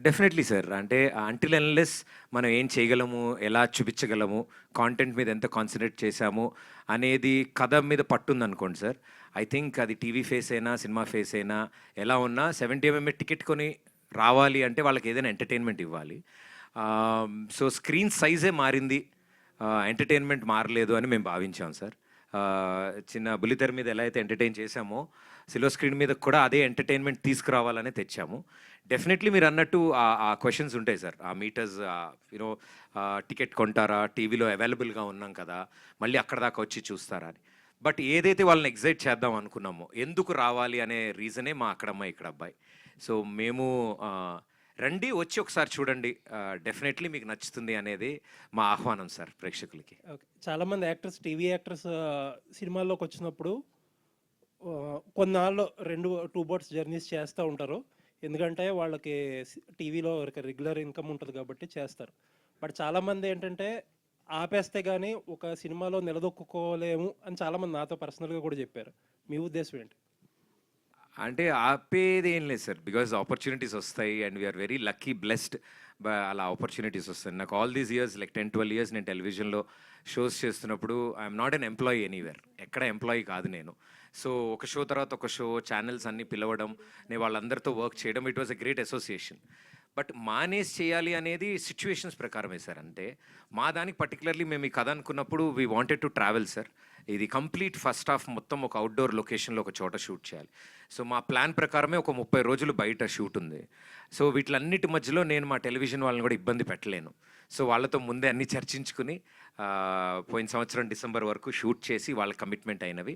Definitely sir. అంటే అంటిల్ అన్లెస్ మనం ఏం చేయగలము, ఎలా చూపించగలము, కాంటెంట్ మీద ఎంత కాన్సన్ట్రేట్ చేశాము అనేది కథ మీద పట్టుంది అనుకోండి సార్. ఐ థింక్ అది టీవీ ఫేస్ అయినా, సినిమా ఫేస్ అయినా, ఎలా ఉన్నా 70mm టికెట్ కొని రావాలి అంటే వాళ్ళకి ఏదైనా ఎంటర్టైన్మెంట్ ఇవ్వాలి. సో స్క్రీన్ సైజే మారింది, ఎంటర్టైన్మెంట్ మారలేదు అని మేము భావించాం సార్. చిన్న బుల్లితెర మీద ఎలా అయితే ఎంటర్టైన్ చేశామో సిల్వర్ స్క్రీన్ మీద కూడా అదే ఎంటర్టైన్మెంట్ తీసుకురావాలనే తెచ్చాము. డెఫినెట్లీ మీరు అన్నట్టు ఆ క్వశ్చన్స్ ఉంటాయి సార్. ఆ మీటర్స్, యూనో టికెట్ కొంటారా, టీవీలో అవైలబుల్గా ఉన్నాం కదా, మళ్ళీ అక్కడ దాకా వచ్చి చూస్తారా అని. బట్ ఏదైతే వాళ్ళని ఎగ్జైట్ చేద్దాం అనుకున్నామో, ఎందుకు రావాలి అనే రీజనే మా అక్కడమ్మాయి ఇక్కడ అబ్బాయి. సో మేము రండి, వచ్చి ఒకసారి చూడండి, డెఫినెట్లీ మీకు నచ్చుతుంది అనేది మా ఆహ్వానం సార్ ప్రేక్షకులకి.
ఓకే, చాలామంది యాక్టర్స్, టీవీ యాక్టర్స్ సినిమాల్లోకి వచ్చినప్పుడు కొన్నాళ్ళు 2 boats జర్నీస్ చేస్తూ ఉంటారు. ఎందుకంటే వాళ్ళకి టీవీలో రెగ్యులర్ ఇన్కమ్ ఉంటుంది కాబట్టి చేస్తారు. బట్ చాలామంది ఏంటంటే ఆపేస్తే కానీ ఒక సినిమాలో నిలదొక్కుకోలేము అని చాలామంది నాతో పర్సనల్గా కూడా చెప్పారు. మీ ఉద్దేశం ఏంటి?
అంటే ఆపేది ఏం లేదు సార్, బికాజ్ ఆపర్చునిటీస్ వస్తాయి and we're very lucky, blessed. అలా ఆపర్చునిటీస్ వస్తాయి. నాకు all these years, like 10-12 years నేను టెలివిజన్లో షోస్ చేస్తున్నప్పుడు I'm not an employee anywhere, ఎక్కడ ఎంప్లాయీ కాదు నేను. సో ఒక షో తర్వాత ఒక షో, ఛానల్స్ అన్నీ పిలవడం, నేను వాళ్ళందరితో వర్క్ చేయడం, it was a great association. But manage చేయాలి అనేది సిచ్యువేషన్స్ ప్రకారమే సార్. అంటే మా దానికి పర్టికులర్లీ మేము ఈ కథ అనుకున్నప్పుడు we wanted to travel sir. ఇది కంప్లీట్ ఫస్ట్ హాఫ్ మొత్తం ఒక అవుట్డోర్ లొకేషన్లో ఒక చోట షూట్ చేయాలి. సో మా ప్లాన్ ప్రకారమే ఒక 30 రోజులు బయట షూట్ ఉంది. సో వీటిలన్నిటి మధ్యలో నేను మా టెలివిజన్ వాళ్ళని కూడా ఇబ్బంది పెట్టలేను. సో వాళ్ళతో ముందే అన్నీ చర్చించుకుని పోయిన సంవత్సరం డిసెంబర్ వరకు షూట్ చేసి వాళ్ళ కమిట్మెంట్ అయినవి.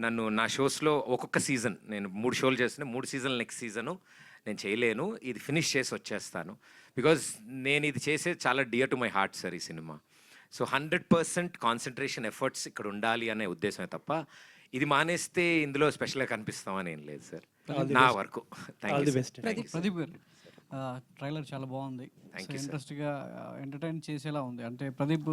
నన్ను నా షోస్లో ఒక్కొక్క సీజన్ నేను 3 షోలు చేస్తున్నా, 3 సీజన్లు నెక్స్ట్ సీజను నేను చేయలేను, ఇది ఫినిష్ చేసి వచ్చేస్తాను. బికాజ్ నేను ఇది చేసేది చాలా dear to my heart sir ఈ సినిమా. సో 100% కాన్సన్ట్రేషన్ ఎఫర్ట్స్ ఇక్కడ ఉండాలి అనే ఉద్దేశమే తప్ప ఇది మానేస్తే ఇందులో స్పెషల్గా కనిపిస్తామని ఏం లేదు సార్. నా వరకు
ఆల్ ది బెస్ట్.
ప్రదీప్ గారు ట్రైలర్ చాలా బాగుంది, ఇంట్రెస్ట్గా ఎంటర్టైన్ చేసేలా ఉంది. అంటే ప్రదీప్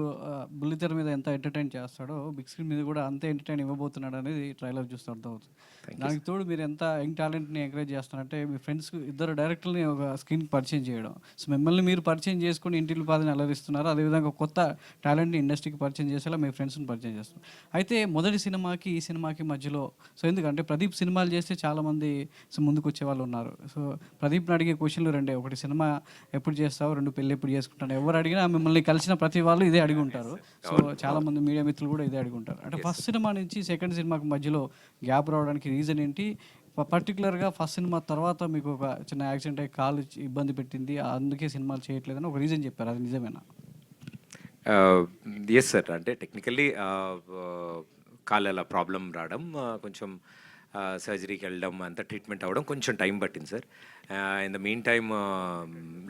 బుల్లితెర మీద ఎంత ఎంటర్టైన్ చేస్తాడో బిగ్ స్క్రీన్ మీద కూడా అంతే ఎంటర్టైన్ ఇవ్వబోతున్నాడు అనేది ట్రైలర్ చూస్తే అర్థమవుతుంది. దానికి తోడు మీరు ఎంత యంగ్ టాలెంట్ని ఎంకరేజ్ చేస్తున్నారంటే మీ ఫ్రెండ్స్ ఇద్దరు డైరెక్టర్ని ఒక స్క్రీన్కి పరిచయం చేయడం, సో మిమ్మల్ని మీరు పరిచయం చేసుకొని ఇంటికి పాదని అలరిస్తున్నారు. అదేవిధంగా కొత్త టాలెంట్ని ఇండస్ట్రీకి పరిచయం చేసేలా మీ ఫ్రెండ్స్ని పరిచయం చేస్తున్నారు. అయితే మొదటి సినిమాకి ఈ సినిమాకి మధ్యలో సో ఎందుకంటే ప్రదీప్ సినిమాలు చేస్తే చాలామంది ముందుకు వచ్చే వాళ్ళు ఉన్నారు. సో ప్రదీప్ని అడిగే క్వశ్చన్లు రెండే, ఒకటి సినిమా ఎప్పుడు చేస్తావు, 2 పెళ్ళి ఎప్పుడు చేసుకుంటాను. ఎవరు అడిగినా మిమ్మల్ని కలిసిన ప్రతి వాళ్ళు ఇదే అడిగి ఉంటారు. సో చాలామంది మీడియా మిత్రులు కూడా ఇదే అడిగి ఉంటారు. అంటే ఫస్ట్ సినిమా నుంచి సెకండ్ సినిమాకి మధ్యలో గ్యాప్ రావడానికి రీజన్ ఏంటి? పర్టికులర్గా ఫస్ట్ సినిమా తర్వాత మీకు ఒక చిన్న యాక్సిడెంట్ అయ్యి కాలు ఇబ్బంది పెట్టింది, అందుకే సినిమాలు చేయట్లేదని ఒక రీజన్ చెప్పారు, అది నిజమేనా?
ఎస్ సార్, అంటే టెక్నికల్లీ కాలు అలా ప్రాబ్లం రావడం, కొంచెం సర్జరీకి వెళ్ళడం, అంతా ట్రీట్మెంట్ అవ్వడం కొంచెం టైం పట్టింది sir. In the mean time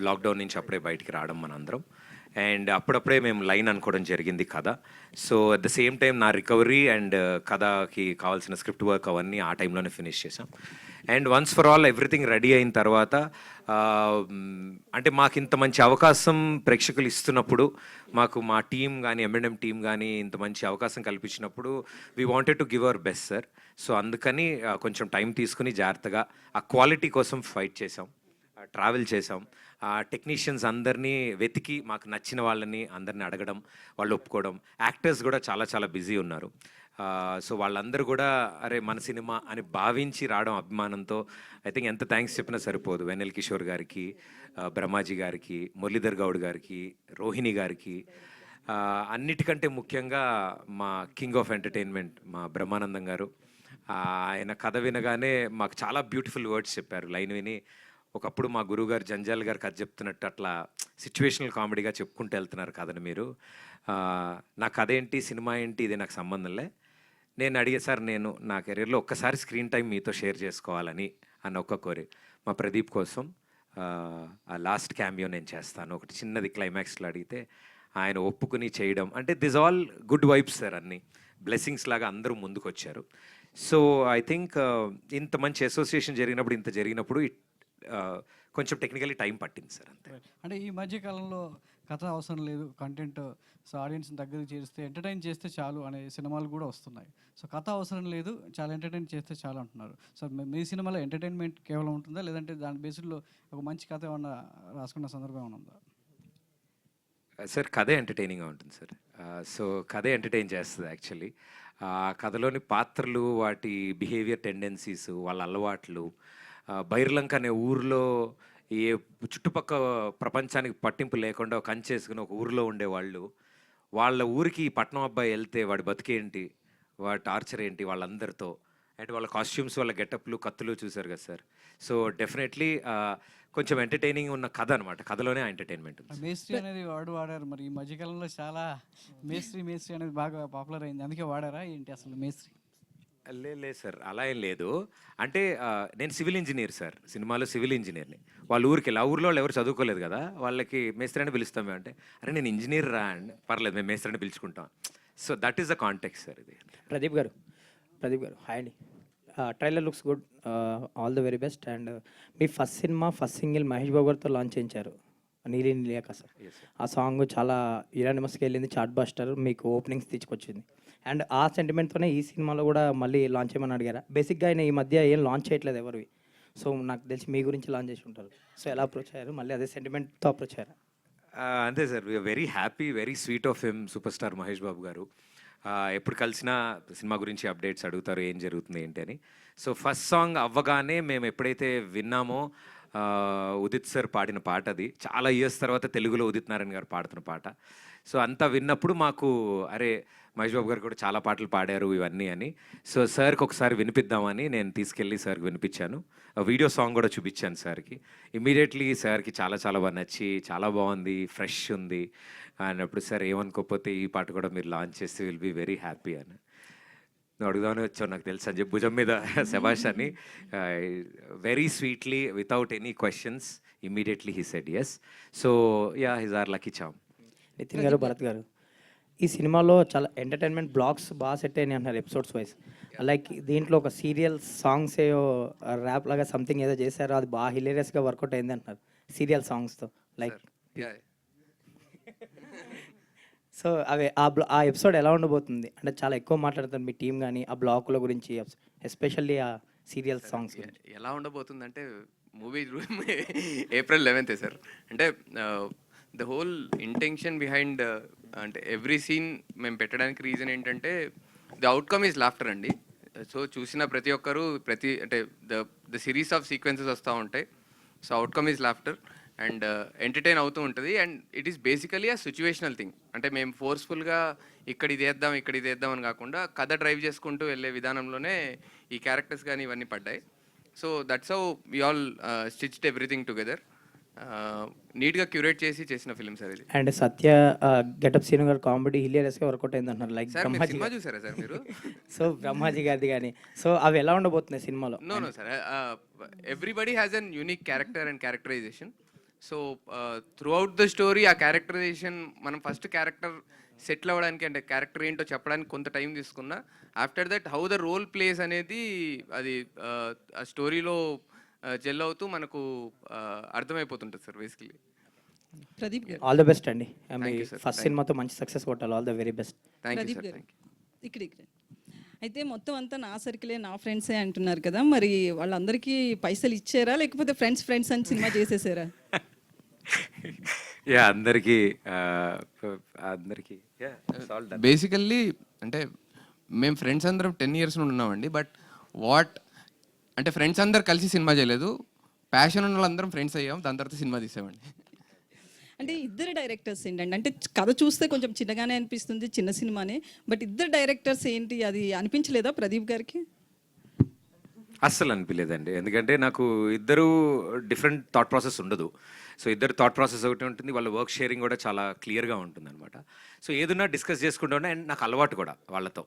lockdown నుంచి అప్పుడే బయటికి రావడం మనందరం, అండ్ అప్పుడప్పుడే మేము లైన్ అనుకోవడం జరిగింది కథ. So at the same time నా రికవరీ అండ్ కథకి కావాల్సిన స్క్రిప్ట్ వర్క్ అవన్నీ ఆ టైంలోనే ఫినిష్ చేసాం. And once for all everything ready అయిన తర్వాత అంటే మాకు ఇంత మంచి అవకాశం ప్రేక్షకులు ఇస్తున్నప్పుడు, మాకు మా టీం కానీ M&M టీం కానీ ఇంత మంచి అవకాశం కల్పించినప్పుడు we wanted to give our best sir. So అందుకని కొంచెం టైం తీసుకుని జాగ్రత్తగా ఆ క్వాలిటీ కోసం ఫైట్ చేసాం, ట్రావెల్ చేసాం. టెక్నీషియన్స్ అందరినీ వెతికి మాకు నచ్చిన వాళ్ళని అందరినీ అడగడం, వాళ్ళు ఒప్పుకోవడం. యాక్టర్స్ కూడా చాలా చాలా బిజీ ఉన్నారు. సో వాళ్ళందరూ కూడా అరే మన సినిమా అని భావించి రావడం అభిమానంతో. ఐ థింక్ ఎంత థ్యాంక్స్ చెప్పినా సరిపోదు. వెన్నెల కిషోర్ గారికి, బ్రహ్మాజీ గారికి, మురళీధర్ గౌడ్ గారికి, రోహిణి గారికి, అన్నిటికంటే ముఖ్యంగా మా కింగ్ ఆఫ్ ఎంటర్టైన్మెంట్ మా బ్రహ్మానందం గారు. ఆయన కథ వినగానే మాకు చాలా బ్యూటిఫుల్ వర్డ్స్ చెప్పారు. లైన్ విని ఒకప్పుడు మా గురువుగారు జంజాల్ గారు కథ చెప్తున్నట్టు అట్లా సిచ్యువేషనల్ కామెడీగా చెప్పుకుంటూ వెళ్తున్నారు కథను మీరు. నా కథ ఏంటి, సినిమా ఏంటి, ఇది నాకు సంబంధంలే. నేను అడిగే సార్, నేను నా కెరీర్లో ఒక్కసారి స్క్రీన్ టైం మీతో షేర్ చేసుకోవాలని అన్న ఒక్క కోరి మా ప్రదీప్ కోసం ఆ లాస్ట్ క్యామియో నేను చేస్తాను ఒకటి చిన్నది క్లైమాక్స్లో అడిగితే ఆయన ఒప్పుకుని చేయడం. అంటే this all good vibes sir, అన్ని బ్లెస్సింగ్స్ లాగా అందరూ ముందుకు వచ్చారు. సో ఐ థింక్ ఇంత మంచి అసోసియేషన్ జరిగినప్పుడు, ఇంత జరిగినప్పుడు కొంచెం టెక్నికల్లీ టైం పట్టింది సార్ అంతే.
అంటే ఈ మధ్య కాలంలో కథ అవసరం లేదు, కంటెంట్ సో ఆడియన్స్ని దగ్గరికి చేస్తే ఎంటర్టైన్ చేస్తే చాలు అనే సినిమాలు కూడా వస్తున్నాయి. సో కథ అవసరం లేదు, చాలా ఎంటర్టైన్ చేస్తే చాలు అంటున్నారు. సో మీ సినిమాలో ఎంటర్టైన్మెంట్ కేవలం ఉంటుందా, లేదంటే దాని బేస్లో ఒక మంచి కథ ఏమన్నా రాసుకున్న సందర్భం ఏమైనా ఉందా?
సార్ కథే ఎంటర్టైనింగ్గా ఉంటుంది సార్. సో కథే ఎంటర్టైన్ చేస్తుంది యాక్చువల్లీ. కథలోని పాత్రలు, వాటి బిహేవియర్ టెండెన్సీస్, వాళ్ళ అలవాట్లు, బైర్లంక అనే ఊరిలో ఏ చుట్టుపక్క ప్రపంచానికి పట్టింపు లేకుండా ఒక కంచేసుకుని ఒక ఊరిలో ఉండేవాళ్ళు, వాళ్ళ ఊరికి ఈ పట్నం అబ్బాయి వెళ్తే వాడి బతికేంటి, వాడి టార్చర్ ఏంటి వాళ్ళందరితో, అండ్ వాళ్ళ కాస్ట్యూమ్స్, వాళ్ళ గెటప్లు, కత్తులు చూసారు కదా సార్. సో డెఫినెట్లీ కొంచెం ఎంటర్టైనింగ్ ఉన్న కథ అనమాట. కథలోనే ఎంటర్టైన్మెంట్.
మేస్త్రి అనేది వర్డ్ వాడారు, మరి ఈ మధ్యకాలంలో చాలా మేస్త్రి అనేది బాగా పాపులర్ అయింది, అందుకే వాడారా ఏంటి అసలు మేస్త్రి?
లేదు సార్, అలా ఏం లేదు. అంటే నేను సివిల్ ఇంజనీర్ సార్, సినిమాలో సివిల్ ఇంజనీర్ని. వాళ్ళ ఊరికి వెళ్ళి, ఆ ఊరిలో వాళ్ళు ఎవరు చదువుకోలేదు కదా, వాళ్ళకి మేస్త్రి అని పిలుస్తాం మేము. అంటే అరే నేను ఇంజనీర్ రా అండి, పర్లేదు మేము మేస్త్రి అని పిలుచుకుంటాం. So that is the context sir ఇది.
ప్రదీప్ గారు హాయ్ అండి. Trailer looks good, all the very best. And మీ ఫస్ట్ సినిమా, ఫస్ట్ సింగిల్ మహేష్ బాబు గారితో లాంచ్ చేయించారు, నీలి నీలియాక సార్. ఆ సాంగ్ చాలా యునానిమస్గా వెళ్ళింది, చార్ట్ బస్టర్, మీకు ఓపెనింగ్స్ తీసుకొచ్చింది. అండ్ ఆ సెంటిమెంట్తోనే ఈ సినిమాలో కూడా మళ్ళీ లాంచ్ చేయమని అడిగారా? బేసిక్గా ఆయన ఈ మధ్య ఏం లాంచ్ చేయట్లేదు ఎవరివి, సో నాకు తెలిసి మీ గురించి లాంచ్ చేసి ఉంటారు. సో ఎలా అప్రోచ్ అయ్యారు, మళ్ళీ అదే సెంటిమెంట్తో అప్రోచ్ అయ్యారా?
అంతే sir, we're very happy, very sweet of him, superstar Mahesh Babu గారు. ఎప్పుడు కలిసినా సినిమా గురించి అప్డేట్స్ అడుగుతారు, ఏం జరుగుతుంది ఏంటి అని. సో ఫస్ట్ సాంగ్ అవ్వగానే మేము ఎప్పుడైతే విన్నామో, ఉదిత్ సార్ పాడిన పాట, అది చాలా ఇయర్స్ తర్వాత తెలుగులో ఉదిత్ నారాయణ గారు పాడుతున్న పాట. సో అంతా విన్నప్పుడు మాకు అరే మహేష్ బాబు గారు కూడా చాలా పాటలు పాడారు ఇవన్నీ అని. సో సార్కి ఒకసారి వినిపిద్దామని నేను తీసుకెళ్ళి సార్కి వినిపించాను. వీడియో సాంగ్ కూడా చూపించాను సార్కి. ఇమీడియట్లీ సార్కి చాలా చాలా బాగా నచ్చి, చాలా బాగుంది, ఫ్రెష్ ఉంది అన్నప్పుడు, సార్ ఏమనుకోకపోతే ఈ పాట కూడా మీరు లాంచ్ చేస్తే విల్ బీ వెరీ హ్యాపీ అని. నువ్వు అడుగుదామని వచ్చావు నాకు తెలుసు అని చెప్పి భుజం మీద శభాష్ అని very sweetly without any questions immediately he said yes. So yeah he's our lucky charm.
Nitin garu, Bharat గారు, ఈ సినిమాలో చాలా ఎంటర్టైన్మెంట్ బ్లాగ్స్ బాగా సెట్ అయినాయి అంటున్నారు ఎపిసోడ్స్ వైజ్. లైక్ దీంట్లో ఒక సీరియల్ సాంగ్స్ ఏదో ర్యాప్ లాగా సంథింగ్ ఏదో చేశారో అది బాగా హిలేరియస్గా వర్కౌట్ అయింది అంటున్నారు సీరియల్ సాంగ్స్తో. లైక్ సో అవి ఆ ఎపిసోడ్ ఎలా ఉండబోతుంది అంటే చాలా ఎక్కువ మాట్లాడుతారు మీ టీం కానీ ఆ బ్లాకుల గురించి, ఎస్పెషల్లీ ఆ సీరియల్ సాంగ్స్ గురించి.
ఎలా ఉండబోతుందంటే మూవీ April 11th సార్. అంటే ద హోల్ ఇంటెన్షన్ బిహైండ్ అంటే ఎవ్రీ సీన్ మేము పెట్టడానికి రీజన్ ఏంటంటే ద అవుట్కమ్ ఈజ్ లాఫ్టర్ అండి. సో చూసిన ప్రతి ఒక్కరు అంటే ద సిరీస్ ఆఫ్ సీక్వెన్సెస్ వస్తూ ఉంటాయి. So outcome is laughter and entertain అవుతూ ఉంటుంది. అండ్ ఇట్ ఈస్ బేసికలీ ఆ సిచ్యువేషనల్ థింగ్. అంటే మేము ఫోర్స్ఫుల్గా ఇక్కడ ఇది వేద్దాం అని కాకుండా కథ డ్రైవ్ చేసుకుంటూ వెళ్ళే విధానంలోనే ఈ క్యారెక్టర్స్ కానీ ఇవన్నీ పడ్డాయి. So that's how we all stitched everything together. నీట్గా క్యూరేట్ చేసిన ఫిల్మ్ సార్ ఇది.
అండ్ సత్య గెటప్ సీన్ గారు కామెడీ హిలేరియస్గా వర్కౌట్ అయింది అంటున్నారు. లైక్
సార్ మీరు
బ్రహ్మాజీ
సినిమా చూసారా సార్ మీరు?
సో బ్రహ్మాజీ గారిది కానీ సో అవి ఎలా ఉండబోతున్నాయి సినిమాలో?
No sir, everybody has an unique character and characterisation. So through the story ఆ క్యారెక్టరైజేషన్ మనం ఫస్ట్ క్యారెక్టర్ సెటిల్ అవ్వడానికి అంటే క్యారెక్టర్ ఏంటో చెప్పడానికి కొంత టైం తీసుకున్నా after that how the role plays అనేది అది ఆ స్టోరీలో జెల్ అవుతూ మనకు అర్థమైపోతుంటుంది సార్ బేసికలీ.
ప్రదీప్ గారు,
ఆల్ ద బెస్ట్ అండి.
Thank you, sir.
ఫస్ట్ సినిమాతో మంచి సక్సెస్ కొట్టాలి. All the very best.
Thank you
Pradeep
sir.
గారు, ఇక్కడ అయితే మొత్తం అంతా నా సర్కిలే, నా ఫ్రెండ్సే అంటున్నారు కదా, మరి వాళ్ళందరికీ పైసలు ఇచ్చారా లేకపోతే ఫ్రెండ్స్ అని సినిమా చేసేసారా?
యా అందరికీ
బేసికల్లీ అంటే మేము ఫ్రెండ్స్ అందరం 10 years నుండి ఉన్నామండి. బట్ అంటే ఫ్రెండ్స్ అందరు కలిసి సినిమా చేయలేదు. ప్యాషన్ ఉన్న వాళ్ళందరం ఫ్రెండ్స్ అయ్యాం, దాని తర్వాత సినిమా తీసామండి.
అంటే ఇద్దరు డైరెక్టర్స్ ఏంటండి, అంటే కథ చూస్తే కొంచెం చిన్నగానే అనిపిస్తుంది, చిన్న సినిమానే, బట్ ఇద్దరు డైరెక్టర్స్ ఏంటి అది అనిపించలేదా ప్రదీప్ గారికి?
అస్సలు అనిపించలేదండి. ఎందుకంటే నాకు ఇద్దరు డిఫరెంట్ థాట్ ప్రాసెస్ ఉండదు. సో ఇద్దరు థాట్ ప్రాసెస్ ఒకటి ఉంటుంది, వాళ్ళ వర్క్ షేరింగ్ కూడా చాలా క్లియర్గా ఉంటుంది అనమాట. సో ఏదన్నా డిస్కస్ చేసుకుంటూ ఉండే. అండ్ నాకు అలవాటు కూడా వాళ్ళతో.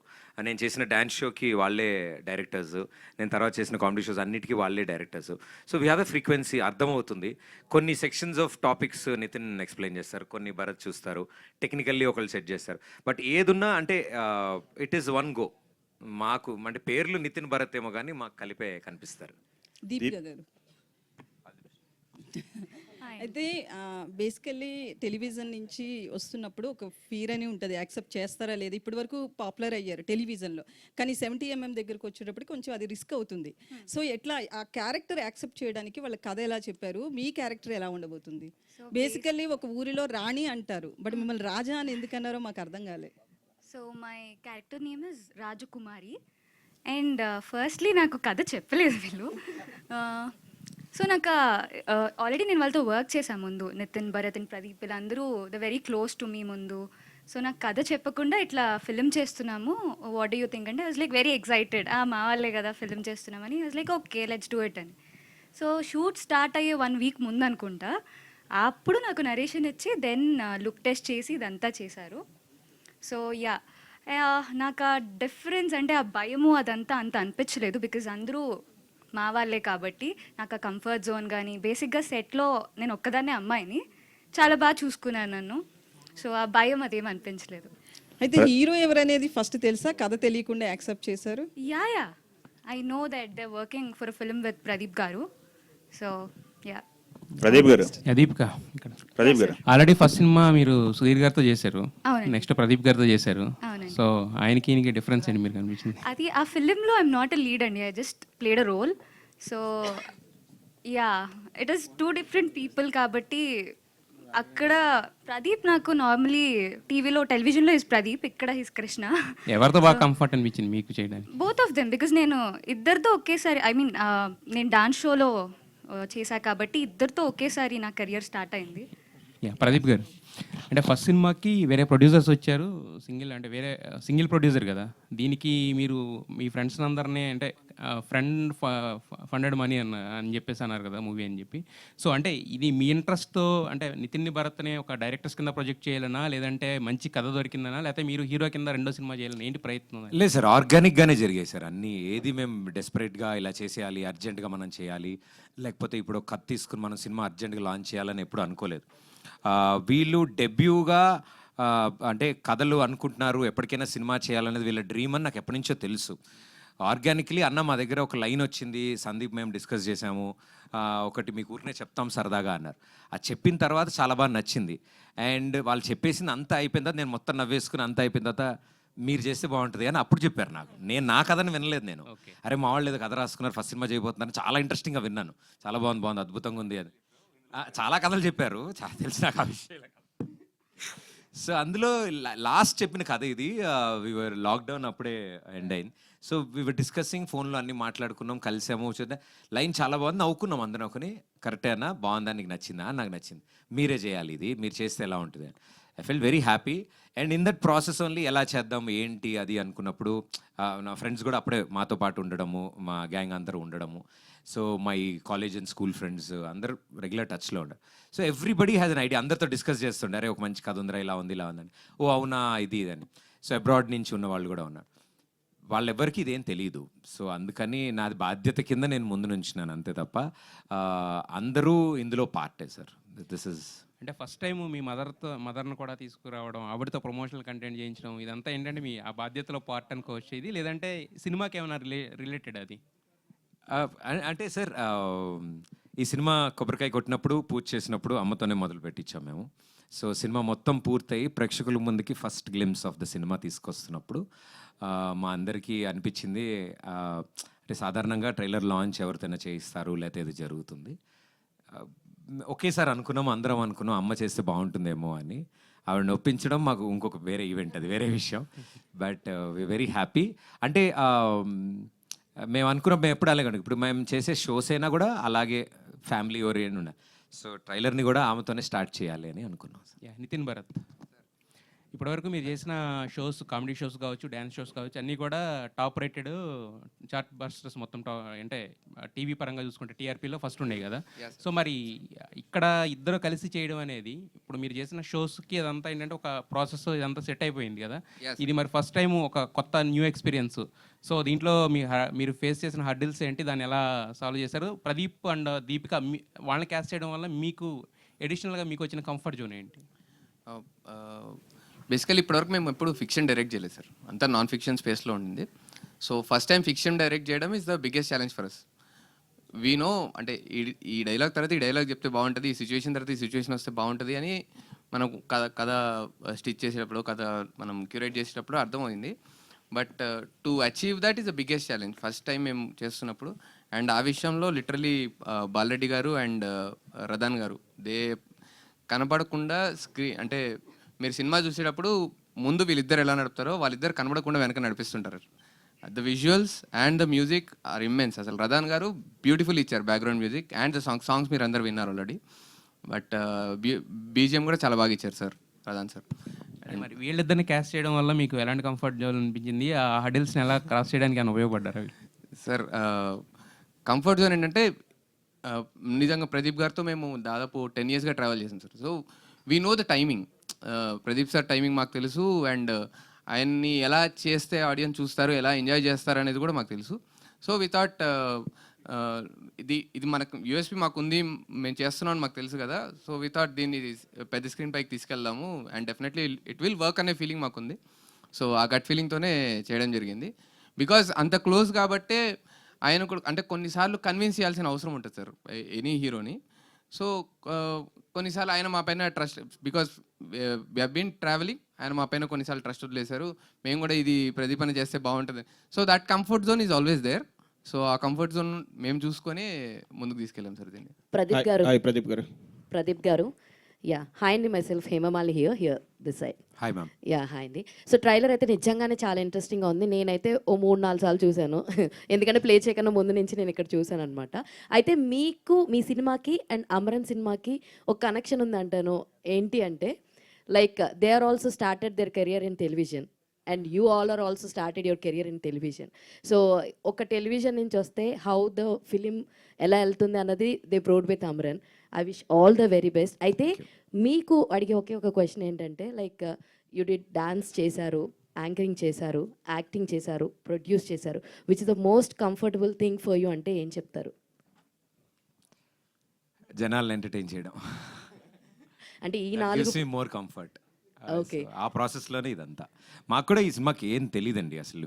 నేను చేసిన డ్యాన్స్ షోకి వాళ్ళే డైరెక్టర్స్, నేను తర్వాత చేసిన కామెడీ షోస్ అన్నిటికీ వాళ్ళే directors. So we have a frequency, అర్థమవుతుంది. కొన్ని sections of topics Nithin explain చేస్తారు, కొన్ని భరత్ చూస్తారు, టెక్నికల్లీ ఒకళ్ళు సెట్ చేస్తారు. బట్ ఏదున్నా అంటే ఇట్ ఈస్ వన్ గో. మాకు అంటే పేర్లు నితిన్ భరత్ ఏమో కానీ మాకు కలిపే కనిపిస్తారు.
దీపిక గారు, అయితే బేసికల్లీ టెలివిజన్ నుంచి వస్తున్నప్పుడు ఒక ఫీర్ అని ఉంటుంది, యాక్సెప్ట్ చేస్తారా లేదా. ఇప్పటి వరకు పాపులర్ అయ్యారు టెలివిజన్లో, కానీ 70mm దగ్గరకు వచ్చేటప్పటికి కొంచెం అది రిస్క్ అవుతుంది. సో ఎట్లా ఆ క్యారెక్టర్ యాక్సెప్ట్ చేయడానికి వాళ్ళ కథ ఎలా చెప్పారు, మీ క్యారెక్టర్ ఎలా ఉండబోతుంది? బేసికల్లీ ఒక ఊరిలో రాణి అంటారు, బట్ మిమ్మల్ని రాజా అని ఎందుకన్నారో మాకు అర్థం కాలే.
So my character name is Rajakumari. And firstly నాకు కథ చెప్పలేదు వీళ్ళు. సో నాకు ఆల్రెడీ నేను వాళ్ళతో వర్క్ చేశాను ముందు, నితిన్, భరత్ అండ్ ప్రదీప్, వీళ్ళందరూ the very close to me ముందు. సో నాకు కథ చెప్పకుండా ఇట్లా ఫిల్మ్ చేస్తున్నాము, వాట్ డూ యూ థింక్ అంటే I was like very excited. మా వాళ్ళే కదా ఫిల్మ్ చేస్తున్నామని. I was like okay let's do it అని. సో షూట్ స్టార్ట్ అయ్యే 1 week ముందు అనుకుంటా, అప్పుడు నాకు నరేషన్ ఇచ్చి దెన్ లుక్ టెస్ట్ చేసి ఇదంతా చేశారు. సో యా నాకు ఆ డిఫరెన్స్ అంటే ఆ భయము అదంతా అంత అనిపించలేదు, బికాజ్ అందరూ మా వాళ్ళే కాబట్టి. నాకు ఆ కంఫర్ట్ జోన్ కానీ, బేసిక్గా సెట్లో నేను ఒక్కదాన్నే అమ్మాయిని, చాలా బాగా చూసుకున్నాను నన్ను. సో ఆ భయం అదేం అనిపించలేదు.
అయితే హీరో ఎవరనేది ఫస్ట్ తెలుసా, కథ తెలియకుండా యాక్సెప్ట్ చేశారు?
Yeah I know that they working for a film with Pradeep గారు. So yeah.
ప్రదీప్ గారు,
దీపిక ఇక్కడ
ప్రదీప్ గారు
ఆల్రెడీ ఫస్ట్ సినిమా మీరు సుధీర్ గారితో చేశారు,
అవునండి.
నెక్స్ట్ ప్రదీప్ గారితో చేశారు.
అవునండి.
సో ఆయనకి ఈయనకి డిఫరెన్స్ ఏంటి మీరు కనిపించింది?
అది ఆ ఫిలింలో ఐఎమ్ నాట్ ఎ లీడ్ అండి, I just played a role. So yeah it is 2 different people కాబట్టి అక్కడ ప్రదీప్ నాకు నార్మలీ టీవీలో టెలివిజన్లో హిస్ ప్రదీప్, ఇక్కడ హిస్ కృష్ణ.
ఎవరితో బాగా కంఫర్ట్ అనిపించింది మీకు చేయడానికి?
బోత్ ఆఫ్ దెమ్, బికాజ్ నేను ఇద్దరితో ఒకేసారి ఐ మీన్ నేను డాన్స్ షోలో చేశా కాబట్టి ఇద్దరితో ఒకేసారి నా కెరియర్ స్టార్ట్ అయింది.
ప్రదీప్ గారు, అంటే ఫస్ట్ సినిమాకి వేరే ప్రొడ్యూసర్స్ వచ్చారు, వేరే సింగిల్ ప్రొడ్యూసర్ కదా. దీనికి మీరు మీ ఫ్రెండ్స్ అందరినీ అంటే ఫండెడ్ మనీ అని చెప్పేసి అన్నారు కదా మూవీ అని చెప్పి. సో అంటే ఇది మీ ఇంట్రెస్ట్తో అంటే నితిన్ భరత్ని ఒక డైరెక్టర్స్ కింద ప్రొజెక్ట్ చేయాలనా, లేదంటే మంచి కథ దొరికిందనా, లేకపోతే మీరు హీరో కింద రెండో సినిమా చేయాలని ఏంటి ప్రయత్నం?
లేదు సార్, ఆర్గానిక్గానే జరిగాయి సార్ అన్నీ. ఏది మేము డెస్పరేట్గా ఇలా చేసేయాలి, అర్జెంటుగా మనం చేయాలి, లేకపోతే ఇప్పుడు ఒక కథ తీసుకుని మనం సినిమా అర్జెంటుగా లాంచ్ చేయాలని ఎప్పుడు అనుకోలేదు. వీళ్ళు డెబ్యూగా అంటే కథలు అనుకుంటున్నారు, ఎప్పటికైనా సినిమా చేయాలనేది వీళ్ళ డ్రీమ్ అని నాకు ఎప్పటి నుంచో తెలుసు. ఆర్గానిక్లీ అన్న మా దగ్గర ఒక లైన్ వచ్చింది, సందీప్ మేము డిస్కస్ చేసాము, ఒకటి మీకు ఊరినే చెప్తాం సరదాగా అన్నారు. అది చెప్పిన తర్వాత చాలా బాగా నచ్చింది. అండ్ వాళ్ళు చెప్పేసింది అంతా అయిపోయిన తర్వాత నేను మొత్తం నవ్వేసుకుని అంతా అయిపోయిన తర్వాత మీరు చేస్తే బాగుంటుంది అని అప్పుడు చెప్పారు నాకు. నా కథని వినలేదు నేను. అరే మా వాళ్ళు ఏదో కథ రాసుకున్నారు, ఫస్ట్ సినిమా చేయబోతున్నారు, చాలా ఇంట్రెస్టింగ్గా విన్నాను, చాలా బాగుంది అద్భుతంగా ఉంది అని. చాలా కథలు చెప్పారు, చాలా తెలిసి నాకు ఆ విషయాలు. సో అందులో లాస్ట్ చెప్పిన కథ ఇది. వివర్ లాక్డౌన్ అప్పుడే ఎండ్ అయింది. సో వివర్ డిస్కసింగ్, ఫోన్లో అన్నీ మాట్లాడుకున్నాం, కలిసాము, చూద్దాం. లైన్ చాలా బాగుంది, నవ్వుకున్నాం అందరం. ఒకని కరెక్టే అన్న, బాగుందా, నీకు నచ్చిందా? నాకు నచ్చింది, మీరే చేయాలి, ఇది మీరు చేస్తే ఎలా ఉంటుంది. I feel very happy. And in that process only ఎలా చేద్దాం ఏంటి అది అనుకున్నప్పుడు నా ఫ్రెండ్స్ కూడా అప్పుడే మాతో పాటు ఉండడము, మా గ్యాంగ్ అందరూ ఉండడము. So my college and school friends అందరూ రెగ్యులర్ టచ్లో ఉండరు. So everybody has an idea, అందరితో డిస్కస్ చేస్తుండే, అరే ఒక మంచి కథ ఉందిరా, ఇలా ఉంది ఇలా ఉందని. ఓ అవునా, ఇది ఇదని. సో అబ్రాడ్ నుంచి ఉన్న వాళ్ళు కూడా ఉన్నారు, వాళ్ళెవ్వరికి ఇదేం తెలియదు. సో అందుకని నాది బాధ్యత కింద నేను ముందు నుంచినాను అంతే తప్ప అందరూ ఇందులో పార్టే సార్. దిస్ ఇస్
అంటే ఫస్ట్ టైం మీ మదర్ని కూడా తీసుకురావడం, ఆవిడతో ప్రమోషనల్ కంటెంట్ చేయించడం, ఇదంతా ఏంటంటే మీ ఆ బాధ్యతలో పార్ట్ అనుకోవచ్చు ఇది, లేదంటే సినిమాకి ఏమైనా రిలేటెడ్ అది?
అంటే సార్ ఈ సినిమా కొబ్బరికాయ కొట్టినప్పుడు, పూజ చేసినప్పుడు అమ్మతోనే మొదలు పెట్టించాం మేము. సో సినిమా మొత్తం పూర్తయి ప్రేక్షకుల ముందుకి ఫస్ట్ గ్లిమ్స్ ఆఫ్ ద సినిమా తీసుకొస్తున్నప్పుడు మా అందరికీ అనిపించింది, అంటే సాధారణంగా ట్రైలర్ లాంచ్ ఎవరితోనే చేయిస్తారు, లేకపోతే ఇది జరుగుతుంది. ఒకేసారి అనుకున్నాం, అందరం అనుకున్నాం అమ్మ చేస్తే బాగుంటుందేమో అని. ఆవిడని ఒప్పించడం మాకు ఇంకొక వేరే ఈవెంట్, అది వేరే విషయం. But we very happy. అంటే మేము అనుకున్నాం, మేము ఎప్పుడు అలాగే ఇప్పుడు మేము చేసే షోస్ అయినా కూడా అలాగే ఫ్యామిలీ ఓరియంట్ ఉండాలి. సో ట్రైలర్ని కూడా ఆమెతోనే స్టార్ట్ చేయాలి అని అనుకున్నాం.
నితిన్ భరత్, ఇప్పటివరకు మీరు చేసిన షోస్, కామెడీ షోస్ కావచ్చు, డ్యాన్స్ షోస్ కావచ్చు, అన్నీ కూడా టాప్ రేటెడ్ చార్ట్ బస్టర్స్ మొత్తం అంటే టీవీ పరంగా చూసుకుంటే టీఆర్పీలో ఫస్ట్ ఉన్నాయి కదా. సో మరి ఇక్కడ ఇద్దరు కలిసి చేయడం అనేది, ఇప్పుడు మీరు చేసిన షోస్కి అదంతా ఏంటంటే ఒక ప్రాసెస్ ఇదంతా సెట్ అయిపోయింది కదా. ఇది మరి ఫస్ట్ టైం ఒక కొత్త న్యూ ఎక్స్పీరియన్స్. సో దీంట్లో మీరు ఫేస్ చేసిన హర్డిల్స్ ఏంటి, దాన్ని ఎలా సాల్వ్ చేశారు? ప్రదీప్ అండ్ దీపిక వాళ్ళని క్యాస్ట్ చేయడం వల్ల మీకు ఎడిషనల్గా మీకు వచ్చిన కంఫర్ట్ జోన్ ఏంటి?
బేసికలీ ఇప్పటివరకు మేము ఎప్పుడు ఫిక్షన్ డైరెక్ట్ చేయలేదు సార్, అంతా నాన్ ఫిక్షన్ స్పేస్లో ఉండింది. So first time fiction direct చేయడం is the biggest challenge for us. We know అంటే ఈ డైలాగ్ తర్వాత ఈ డైలాగ్ చెప్తే బాగుంటుంది, ఈ సిచ్యువేషన్ తర్వాత ఈ సిచ్యువేషన్ వస్తే బాగుంటుంది అని మనం కథ స్టిచ్ చేసేటప్పుడు, కథ మనం క్యూరేట్ చేసేటప్పుడు అర్థమైంది. But to achieve that is the biggest challenge first time మేము చేస్తున్నప్పుడు. అండ్ ఆ విషయంలో లిటరలీ బాలరెడ్డి గారు అండ్ రదాన్ గారు, దే కనపడకుండా అంటే మీరు సినిమా చూసేటప్పుడు ముందు వీళ్ళిద్దరు ఎలా నడుపుతారో వాళ్ళిద్దరు కనబడకుండా వెనక నడిపిస్తుంటారు. The visuals and the music are immense. అసలు రదాన్ గారు బ్యూటిఫుల్ ఇచ్చారు background music and the songs మీరు అందరు విన్నారు ఆల్రెడీ. బట్ బీజిఎం కూడా చాలా బాగా ఇచ్చారు సార్ రదాన్ సార్.
మరి వీళ్ళిద్దరిని క్యాస్ట్ చేయడం వల్ల మీకు ఎలాంటి కంఫర్ట్ జోన్ అనిపించింది? ఆ హడిల్స్ని ఎలా క్రాస్ చేయడానికి అని ఉపయోగపడ్డారు
సార్? కంఫర్ట్ జోన్ ఏంటంటే నిజంగా ప్రదీప్ గారితో మేము దాదాపు 10 yearsగా ట్రావెల్ చేసాం sir. So we know the timing. Pradeep sir timing మాకు తెలుసు. అండ్ ఆయన్ని ఎలా చేస్తే ఆడియన్స్ చూస్తారు, ఎలా ఎంజాయ్ చేస్తారు అనేది కూడా మాకు తెలుసు. సో వి థాట్ ఇది మనకు యూఎస్పీ మాకు ఉంది, మేము చేస్తున్నాం మాకు తెలుసు కదా. సో వి థాట్ దీన్ని పెద్ద స్క్రీన్ పైకి తీసుకెళ్దాము and definitely it will work అనే ఫీలింగ్ మాకుంది. సో ఆ గట్ ఫీలింగ్తోనే చేయడం జరిగింది. బికాజ్ అంత క్లోజ్ కాబట్టే ఆయన కూడా అంటే కొన్నిసార్లు కన్విన్స్ చేయాల్సిన అవసరం ఉంటుంది సార్ ఎనీ హీరోని. సో కొన్నిసార్లు ఆయన మా పైన trust, because we have been travelling, ఆయన మా పైన కొన్నిసార్లు ట్రస్ట్ వదిలేశారు. మేము కూడా ఇది ప్రదీప్ అని చేస్తే బాగుంటుంది. So that comfort zone is always there. So ఆ కంఫర్ట్ జోన్ మేము చూసుకొని ముందుకు తీసుకెళ్ళాం సార్ దీన్ని.
ప్రదీప్ గారు యా హాయ్ అండి, myself Hemamali here this side.
Hi ma'am.
Yeah hi అండి. సో ట్రైలర్ అయితే నిజంగానే చాలా ఇంట్రెస్టింగ్గా ఉంది. నేనైతే ఓ 3-4 సార్లు చూశాను. ఎందుకంటే ప్లే చేయకన్నా ముందు నుంచి నేను ఇక్కడ చూశాను అనమాట. అయితే మీకు మీ సినిమాకి అండ్ అమరన్ సినిమాకి ఒక కనెక్షన్ ఉంది అంటాను. ఏంటి అంటే like they are also started their career in television and you all are also started your career in television. So ఒక టెలివిజన్ నుంచి వస్తే హౌ ద ఫిలిం ఎలా వెళ్తుంది అన్నది they proved with Amaran. I wish all the very best. అయితే మీకు అడిగే ఒకే ఒక క్వశ్చన్ ఏంటంటే లైక్ యూ డిడ్ డాన్స్ చేశారు, యాంకరింగ్ చేశారు, యాక్టింగ్ చేశారు, ప్రొడ్యూస్ చేశారు. Which is the most comfortable thing for you అంటే ఏం చెప్తారు?
జనాలను ఎంటర్టైన్ చేయడం.
అంటే ఈ 4
మోర్ కంఫర్ట్.
ఓకే.
ఆ ప్రాసెస్లోనే ఇదంతా. మాకు కూడా ఈ సినిమాకి ఏం తెలియదండి అసలు.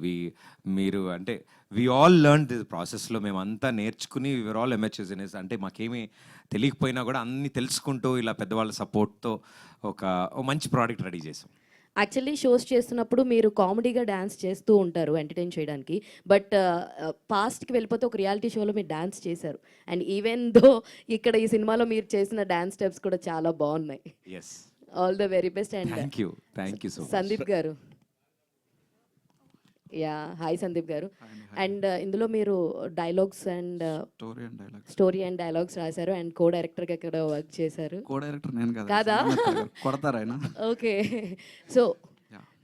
మీరు అంటే వి ఆల్ లెర్న్ దిస్ ప్రాసెస్లో మేమంతా నేర్చుకుని విఆర్ ఆల్ ఎమర్చర్స్. అంటే మాకేమీ తెలియకపోయినా కూడా అన్ని తెలుసుకుంటూ ఇలా పెద్దవాళ్ళ సపోర్ట్తో ఓ మంచి ప్రోడక్ట్ రెడీ చేసాం.
యాక్చువల్లీ షోస్ చేస్తున్నప్పుడు మీరు కామెడీగా డ్యాన్స్ చేస్తూ ఉంటారు ఎంటర్టైన్ చేయడానికి. బట్ పాస్ట్కి వెళ్ళిపోతే ఒక రియాలిటీ షోలో మీరు డ్యాన్స్ చేశారు. అండ్ ఈవెన్ దో ఇక్కడ ఈ సినిమాలో మీరు చేసిన డ్యాన్స్ స్టెప్స్ కూడా చాలా బాగున్నాయి.
Yes,
all the very best. And
thank you so much.
Sandeep గారు. యా హాయ్ సందీప్ గారు. అండ్ ఇందులో మీరు dialogues and story and dialogues రాశారు అండ్ కో డైరెక్టర్గా ఇక్కడ వర్క్ చేశారు.
కో డైరెక్టర్ నేను
కాదా?
కొడతారు ఆయన.
ఓకే.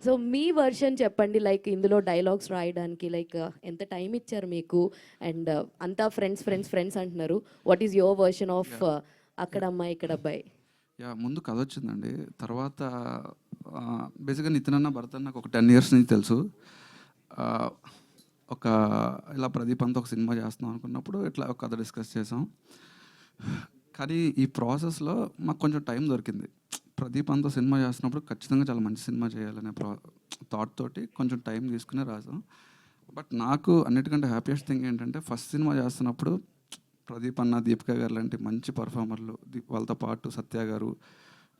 సో మీ వర్షన్ చెప్పండి. లైక్ ఇందులో డైలాగ్స్ రాయడానికి లైక్ ఎంత టైం ఇచ్చారు మీకు? అండ్ అంతా ఫ్రెండ్స్ అంటున్నారు. What is your version of అక్కడ అమ్మాయి ఇక్కడ అబ్బాయి?
ముందు కథ వచ్చిందండి. తర్వాత బేసిక్గా నితిన్ అన్న భరత్ అన్న నాకు ఒక 10 years నుంచి తెలుసు. ఇలా ప్రదీప్ అంతా ఒక సినిమా చేస్తున్నాం అనుకున్నప్పుడు ఇట్లా ఒక కథ డిస్కస్ చేసాం. కానీ ఈ ప్రాసెస్లో మాకు కొంచెం టైం దొరికింది. ప్రదీప్ అంతా సినిమా చేస్తున్నప్పుడు ఖచ్చితంగా చాలా మంచి సినిమా చేయాలనే థాట్ తోటి కొంచెం టైం తీసుకునే రాసాం. బట్ నాకు అన్నిటికంటే హ్యాపీయెస్ట్ థింగ్ ఏంటంటే ఫస్ట్ సినిమా చేస్తున్నప్పుడు ప్రదీప్ అన్న, దీపిక గారు లాంటి మంచి పర్ఫార్మర్లు, వాళ్ళతో పాటు సత్య గారు,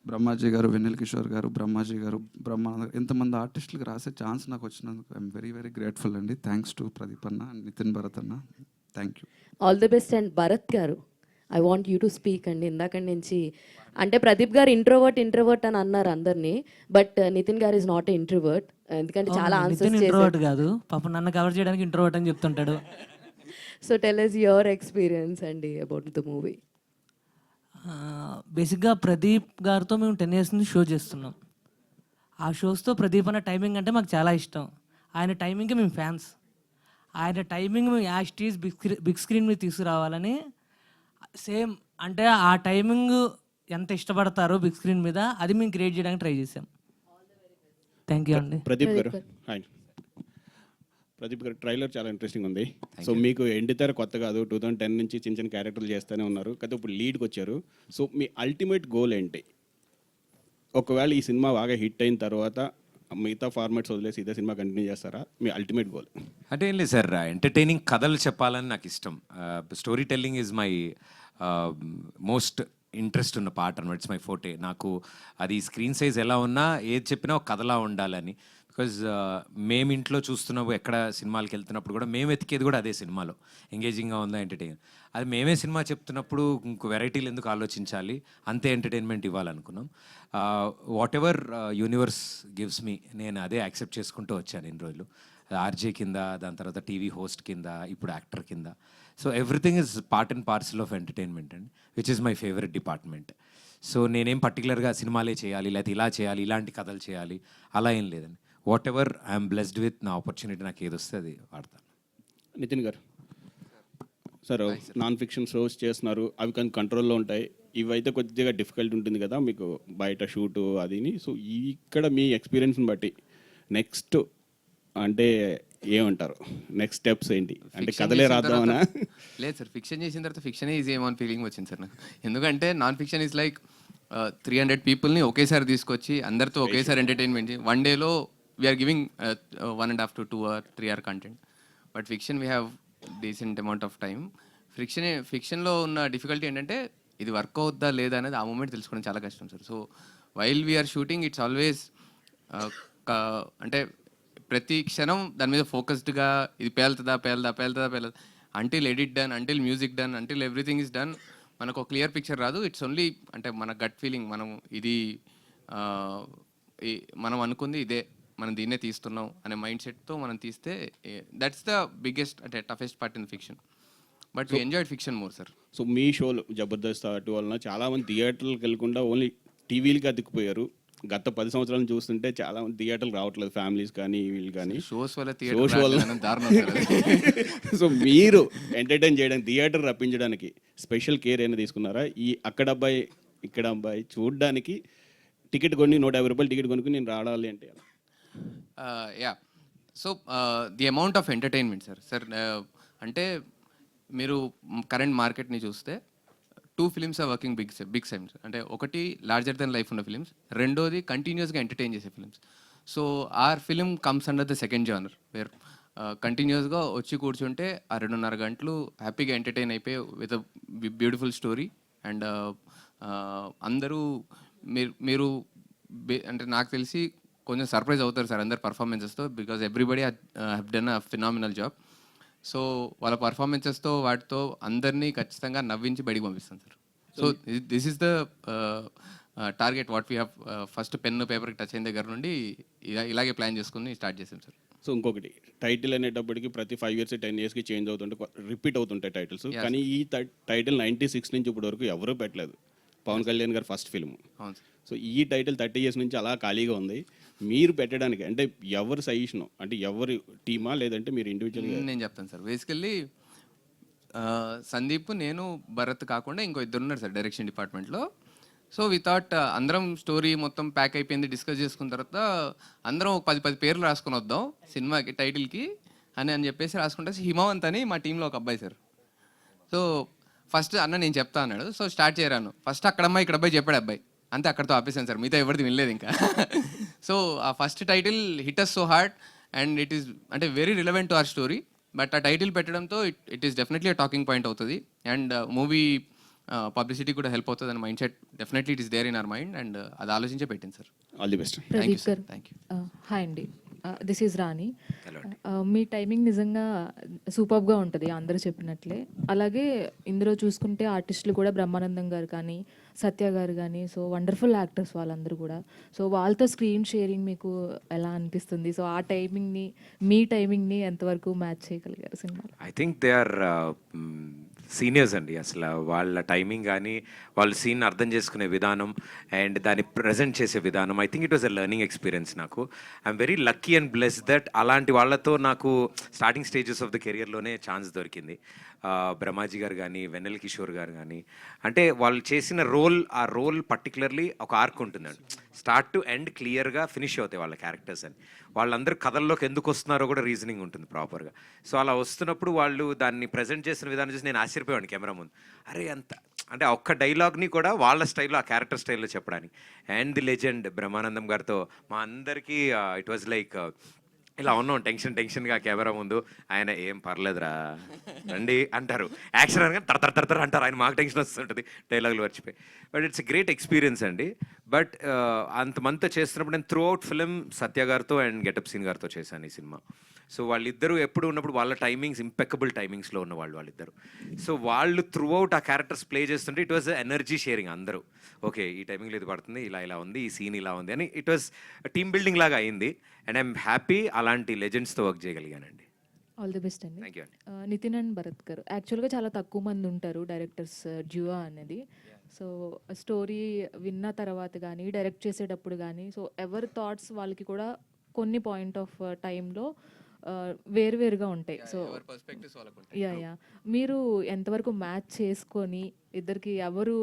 బ్రహ్మాజీ గారు, వెన్నెల కిషోర్ గారు, బ్రహ్మాజీ గారు, బ్రహ్మానంద గారు, ఇంతమంది ఆర్టిస్టులకు రాసే ఛాన్స్ నాకు వచ్చినందుకు ఐఎమ్ వెరీ వెరీ గ్రేట్ఫుల్ అండి. థ్యాంక్స్ టు ప్రదీప్ అన్న అండ్ నితిన్ భరత్ అన్న. Thank you.
All the best. And Bharat గారు, I want you to speak అండి. ఇందాక నుంచి అంటే ప్రదీప్ గారు ఇంట్రోవర్ట్ అని అన్నారు అందరినీ. బట్ నితిన్ గారు ఇస్ నాట్ ఎ ఇంట్రోవర్ట్. ఎందుకంటే చాలా ఆన్సర్స్
ఇంట్రోవర్ట్ కాదు, పాపం నన్ను కవర్ చేయడానికి ఇంట్రోవర్ట్ అని చెప్తుంటాడు.
So tell us your experience అండి అబౌట్ ద మూవీ.
బేసిక్గా ప్రదీప్ గారితో మేము 10 years నుంచి షో చేస్తున్నాం. ఆ షోస్తో ప్రదీప్ అన్న టైమింగ్ అంటే మాకు చాలా ఇష్టం. ఆయన టైమింగ్కి మేము ఫ్యాన్స్. ఆయన టైమింగ్ మేము యాస్టీస్ బిగ్ స్క్రీన్ మీద తీసుకురావాలని సేమ్ అంటే ఆ టైమింగ్ ఎంత ఇష్టపడతారో బిగ్ స్క్రీన్ మీద అది మేము క్రియేట్ చేయడానికి ట్రై చేసాం. థ్యాంక్ యూ అండి.
ప్రదీప్ గారు హాయ్. ప్రదీప్ గారు ట్రైలర్ చాలా ఇంట్రెస్టింగ్ ఉంది. సో మీకు ఎండితెర కొత్త కాదు, 2010 నుంచి చిన్న చిన్న క్యారెక్టర్లు చేస్తూనే ఉన్నారు కదా, ఇప్పుడు లీడ్కి వచ్చారు. సో మీ అల్టిమేట్ గోల్ ఏంటి? ఒకవేళ ఈ సినిమా బాగా హిట్ అయిన తర్వాత మిగతా ఫార్మాట్స్ వదిలేసి ఇదే సినిమా కంటిన్యూ చేస్తారా? మీ అల్టిమేట్ గోల్
అంటే ఏం లేదు సార్, ఎంటర్టైనింగ్ కథలు చెప్పాలని నాకు ఇష్టం. Story telling is my most interest ఉన్న పార్ట్ అనమాట. It's my forte. నాకు అది స్క్రీన్ సైజ్ ఎలా ఉన్నా ఏది చెప్పినా ఒక కథలా ఉండాలని. బికాజ్ మేము ఇంట్లో చూస్తున్నప్పుడు ఎక్కడ సినిమాలకి వెళ్తున్నప్పుడు కూడా మేము వెతికేది కూడా అదే సినిమాలో ఎంగేజింగ్గా ఉందా, ఎంటర్టైన్. అది మేమే సినిమా చెప్తున్నప్పుడు ఇంకో వెరైటీలు ఎందుకు ఆలోచించాలి, అంతే ఎంటర్టైన్మెంట్ ఇవ్వాలనుకున్నాం. Whatever universe gives me, నేను అదే యాక్సెప్ట్ చేసుకుంటూ వచ్చాను ఇన్ని రోజులు. ఆర్జే కింద, దాని తర్వాత టీవీ హోస్ట్ కింద, ఇప్పుడు యాక్టర్ కింద. So everything is part and parcel of entertainment and which is my favourite department. So నేనేం పర్టికులర్గా సినిమాలే చేయాలి, లేకపోతే ఇలా చేయాలి, ఇలాంటి కథలు చేయాలి, అలా ఏం లేదండి. What ever I'm blessed with, నా ఆపర్చునిటీ నాకు ఏది వస్తే అది వాడతాను.
నితిన్ గారు సార్, నాన్ ఫిక్షన్ షోస్ చేస్తున్నారు, అవి కానీ కంట్రోల్లో ఉంటాయి. ఇవైతే కొద్దిగా డిఫికల్ట్ ఉంటుంది కదా మీకు బయట షూటు అదిని. సో ఇక్కడ మీ ఎక్స్పీరియన్స్ని బట్టి నెక్స్ట్ అంటే ఏమంటారు, నెక్స్ట్ స్టెప్స్ ఏంటి? అంటే కథలే రాద్దామనా?
లేదు సార్, ఫిక్షన్ చేసిన తర్వాత ఫిక్షనే ఈజీ ఏమో అని ఫీలింగ్ వచ్చింది సార్ నాకు. ఎందుకంటే నాన్ ఫిక్షన్ ఈజ్ లైక్ 300 పీపుల్ని ఒకేసారి తీసుకొచ్చి అందరితో ఒకేసారి ఎంటర్టైన్మెంట్ చేసి 1 day we're giving 1.5 to 2 or 3 hour content. But fiction we have decent amount of time. ఫిక్షన్లో ఉన్న డిఫికల్టీ ఏంటంటే ఇది వర్క్ అవుద్దా లేదా అనేది ఆ మూమెంట్ తెలుసుకోవడం చాలా కష్టం సార్. So while we're shooting it's always అంటే ప్రతి క్షణం దాని మీద ఫోకస్డ్గా ఇది పేలుతుందా until edit done, until music done, until everything is done, మనకు ఒక క్లియర్ పిక్చర్ రాదు. ఇట్స్ ఓన్లీ అంటే మన గట్ ఫీలింగ్, మనం ఇది మనం అనుకుంది ఇదే, మనం దీన్నే తీస్తున్నాం అనే మైండ్ సెట్తో మనం తీస్తే దట్స్ ద బిగ్గెస్ట్ అంటే toughest part in fiction. But we enjoyed fiction more sir.
So మీ షోలు జబర్దస్త్ అటు వలన చాలామంది థియేటర్లకు వెళ్ళకుండా ఓన్లీ టీవీలకి అతుక్కుపోయారు. గత 10 సంవత్సరాలు చూస్తుంటే చాలా మంది థియేటర్లు రావట్లేదు, ఫ్యామిలీస్ కానీ వీళ్ళు కానీ.
షోస్ వల్ల
షోస్ వల్ల
దారుణం సార్ అది.
సో మీరు ఎంటర్టైన్ చేయడానికి, థియేటర్ రప్పించడానికి స్పెషల్ కేర్ ఏమైనా తీసుకున్నారా? ఈ అక్కడ అబ్బాయి ఇక్కడ అబ్బాయి చూడడానికి టికెట్ కొని 150 రూపాయలు టికెట్ కొనుక్కుని నేను రావాలి అంటే
yeah, so the amount of entertainment sir అంటే మీరు కరెంట్ మార్కెట్ని చూస్తే 2 films are working big times. అంటే ఒకటి లార్జర్ దెన్ లైఫ్ ఉన్న ఫిలిమ్స్, రెండోది కంటిన్యూస్గా ఎంటర్టైన్ చేసే films. So our film comes under the second genre where కంటిన్యూస్గా వచ్చి కూర్చుంటే ఆ 2.5 గంటలు హ్యాపీగా ఎంటర్టైన్ అయిపోయి విత్ బ్యూటిఫుల్ స్టోరీ. అండ్ అందరూ మీరు అంటే నాకు తెలిసి కొంచెం సర్ప్రైజ్ అవుతారు సార్ అందరు పర్ఫార్మెన్సెస్తో, because everybody have done a phenomenal job. So వాళ్ళ పర్ఫార్మెన్సెస్తో వాటితో అందరినీ ఖచ్చితంగా నవ్వించి బయటికి పంపిస్తాం sir. So this is the target what we have. First pen పేపర్కి టచ్ అయిన దగ్గర నుండి ఇలాగే ప్లాన్ చేసుకుని స్టార్ట్ చేసాం సార్.
సో ఇంకొకటి, టైటిల్ అనేటప్పటికి ప్రతి 5 years 10 yearsకి చేంజ్ అవుతుంటే రిపీట్ అవుతుంటాయి టైటిల్స్. కానీ ఈ టైటిల్ 96 నుంచి ఇప్పటి వరకు ఎవరూ పెట్టలేదు. పవన్ కళ్యాణ్ గారు ఫస్ట్ ఫిల్మ్.
అవును సార్.
సో ఈ టైటిల్ 30 years నుంచి అలా ఖాళీగా ఉంది. మీరు పెట్టడానికి అంటే ఎవరు సజెషను, అంటే ఎవరి టీమా లేదంటే మీరు ఇండివిజువల్గా?
నేను చెప్తాను సార్. బేసికల్లీ సందీప్, నేను, భరత్ కాకుండా ఇంకో 2 ఉన్నారు సార్ డైరెక్షన్ డిపార్ట్మెంట్లో. సో వి థాట్ అందరం స్టోరీ మొత్తం ప్యాక్ అయిపోయింది, డిస్కస్ చేసుకున్న తర్వాత అందరం ఒక 10 పేర్లు రాసుకొని వద్దాం సినిమాకి టైటిల్కి అని చెప్పేసి రాసుకుంటే హిమవంత్ అని మా టీంలో ఒక అబ్బాయి సార్. సో ఫస్ట్ అన్న నేను చెప్తా అన్నాడు. So start చేయరాను. ఫస్ట్ అక్కడ అమ్మాయి ఇక్కడ అబ్బాయి చెప్పాడు అబ్బాయి, అంతే అక్కడితో ఆపేసాను సార్. మిగతా ఎవరిది వినలేదు ఇంకా. సో ఆ first title hit us so hard and it is అంటే very relevant to our story. But ఆ టైటిల్ పెట్టడంతో it is definitely talking point అవుతుంది అండ్ మూవీ పబ్లిసిటీ కూడా హెల్ప్ అవుతుంది అని mindset definitely it is there in our mind and అది ఆలోచించే పెట్టింది sir.
All the best.
Thank you sir. Thank you.
Hi అండి, దిస్ ఈజ్ రాణి. మీ timing నిజంగా సూపర్గా ఉంటుంది అందరూ చెప్పినట్లే. అలాగే ఇందులో చూసుకుంటే ఆర్టిస్టులు కూడా బ్రహ్మానందం గారు కానీ సత్య గారు కానీ, సో వండర్ఫుల్ యాక్టర్స్ వాళ్ళందరూ కూడా. సో వాళ్ళతో స్క్రీన్ షేరింగ్ మీకు ఎలా అనిపిస్తుంది? సో ఆ టైమింగ్ని మీ టైమింగ్ని ఎంతవరకు మ్యాచ్ చేయగలిగారు సినిమాలో?
I think they are seniors అండి. అసలు వాళ్ళ టైమింగ్ కానీ వాళ్ళు సీన్ అర్థం చేసుకునే విధానం అండ్ దాన్ని ప్రజెంట్ చేసే విధానం, I think it was a learning experience. నాకు I'm very lucky and bless that అలాంటి వాళ్ళతో నాకు స్టార్టింగ్ స్టేజెస్ ఆఫ్ ద కెరియర్లోనే ఛాన్స్ దొరికింది. బ్రహ్మాజీ గారు కానీ వెన్నెల కిషోర్ గారు కానీ, అంటే వాళ్ళు చేసిన ఆ రోల్ పర్టికులర్లీ ఒక ఆర్క్ ఉంటుందండి. స్టార్ట్ టు ఎండ్ క్లియర్గా ఫినిష్ అవుతాయి వాళ్ళ క్యారెక్టర్స్ అని. వాళ్ళందరూ కథల్లోకి ఎందుకు వస్తున్నారో కూడా రీజనింగ్ ఉంటుంది ప్రాపర్గా. సో అలా వస్తున్నప్పుడు వాళ్ళు దాన్ని ప్రజెంట్ చేసిన విధానం చూసి నేను ఆశ్చర్యపోయాను కెమెరా ముందు. అరే అంత అంటే ఆ ఒక్క డైలాగ్ని కూడా వాళ్ళ స్టైల్లో, ఆ క్యారెక్టర్ స్టైల్లో చెప్పడానికి. అండ్ ది లెజెండ్ బ్రహ్మానందం గారితో మా అందరికీ ఇట్ వాజ్ లైక్ ఇలా ఉన్నాం టెన్షన్గా కెమెరా ముందు. ఆయన ఏం పర్లేదురా రండి అంటారు, యాక్షన్ అనగా తరతర అంటారు. ఆయన మాకు టెన్షన్ వస్తుంటుంది డైలాగులు మర్చిపోయి. But it's a great experience అండి. బట్ అంతమంతా చేస్తున్నప్పుడు నేను త్రూ అవుట్ ఫిలిం సత్య గారితో అండ్ గెటప్ సీన్ గారితో చేశాను ఈ సినిమా. సో వాళ్ళిద్దరూ ఎప్పుడు ఉన్నప్పుడు వాళ్ళ టైమింగ్స్ ఇంపెక్కబుల్ టైమింగ్స్లో ఉన్న వాళ్ళిద్దరు. సో వాళ్ళు త్రూ అవుట్ ఆ క్యారెక్టర్స్ ప్లే చేస్తుంటే ఇట్ వాజ్ ఎనర్జీ షేరింగ్. అందరూ ఓకే ఈ టైమింగ్లో ఇది పడుతుంది, ఇలా ఉంది, ఈ సీన్ ఇలా ఉంది అని ఇట్ వాజ్ టీమ్ బిల్డింగ్ లాగా అయింది. అండ్ ఐఎమ్ హ్యాపీ అలాంటి లెజెండ్స్తో వర్క్ చేయగలిగానండి.
ఆల్ ది బెస్ట్ అండి.
థ్యాంక్ యూ అండి.
నితిన్ అండ్ భరత్ గారు, యాక్చువల్గా చాలా తక్కువ మంది ఉంటారు డైరెక్టర్స్ డ్యూయో అనేది. సో స్టోరీ విన్న తర్వాత కానీ డైరెక్ట్ చేసేటప్పుడు కానీ, సో ఎవరి థాట్స్ వాళ్ళకి కూడా కొన్ని పాయింట్ ఆఫ్ టైంలో వేరువేరుగా ఉంటాయి. సో యా మీరు ఎంతవరకు మ్యాచ్ చేసుకొని ఇద్దరికి ఎవరు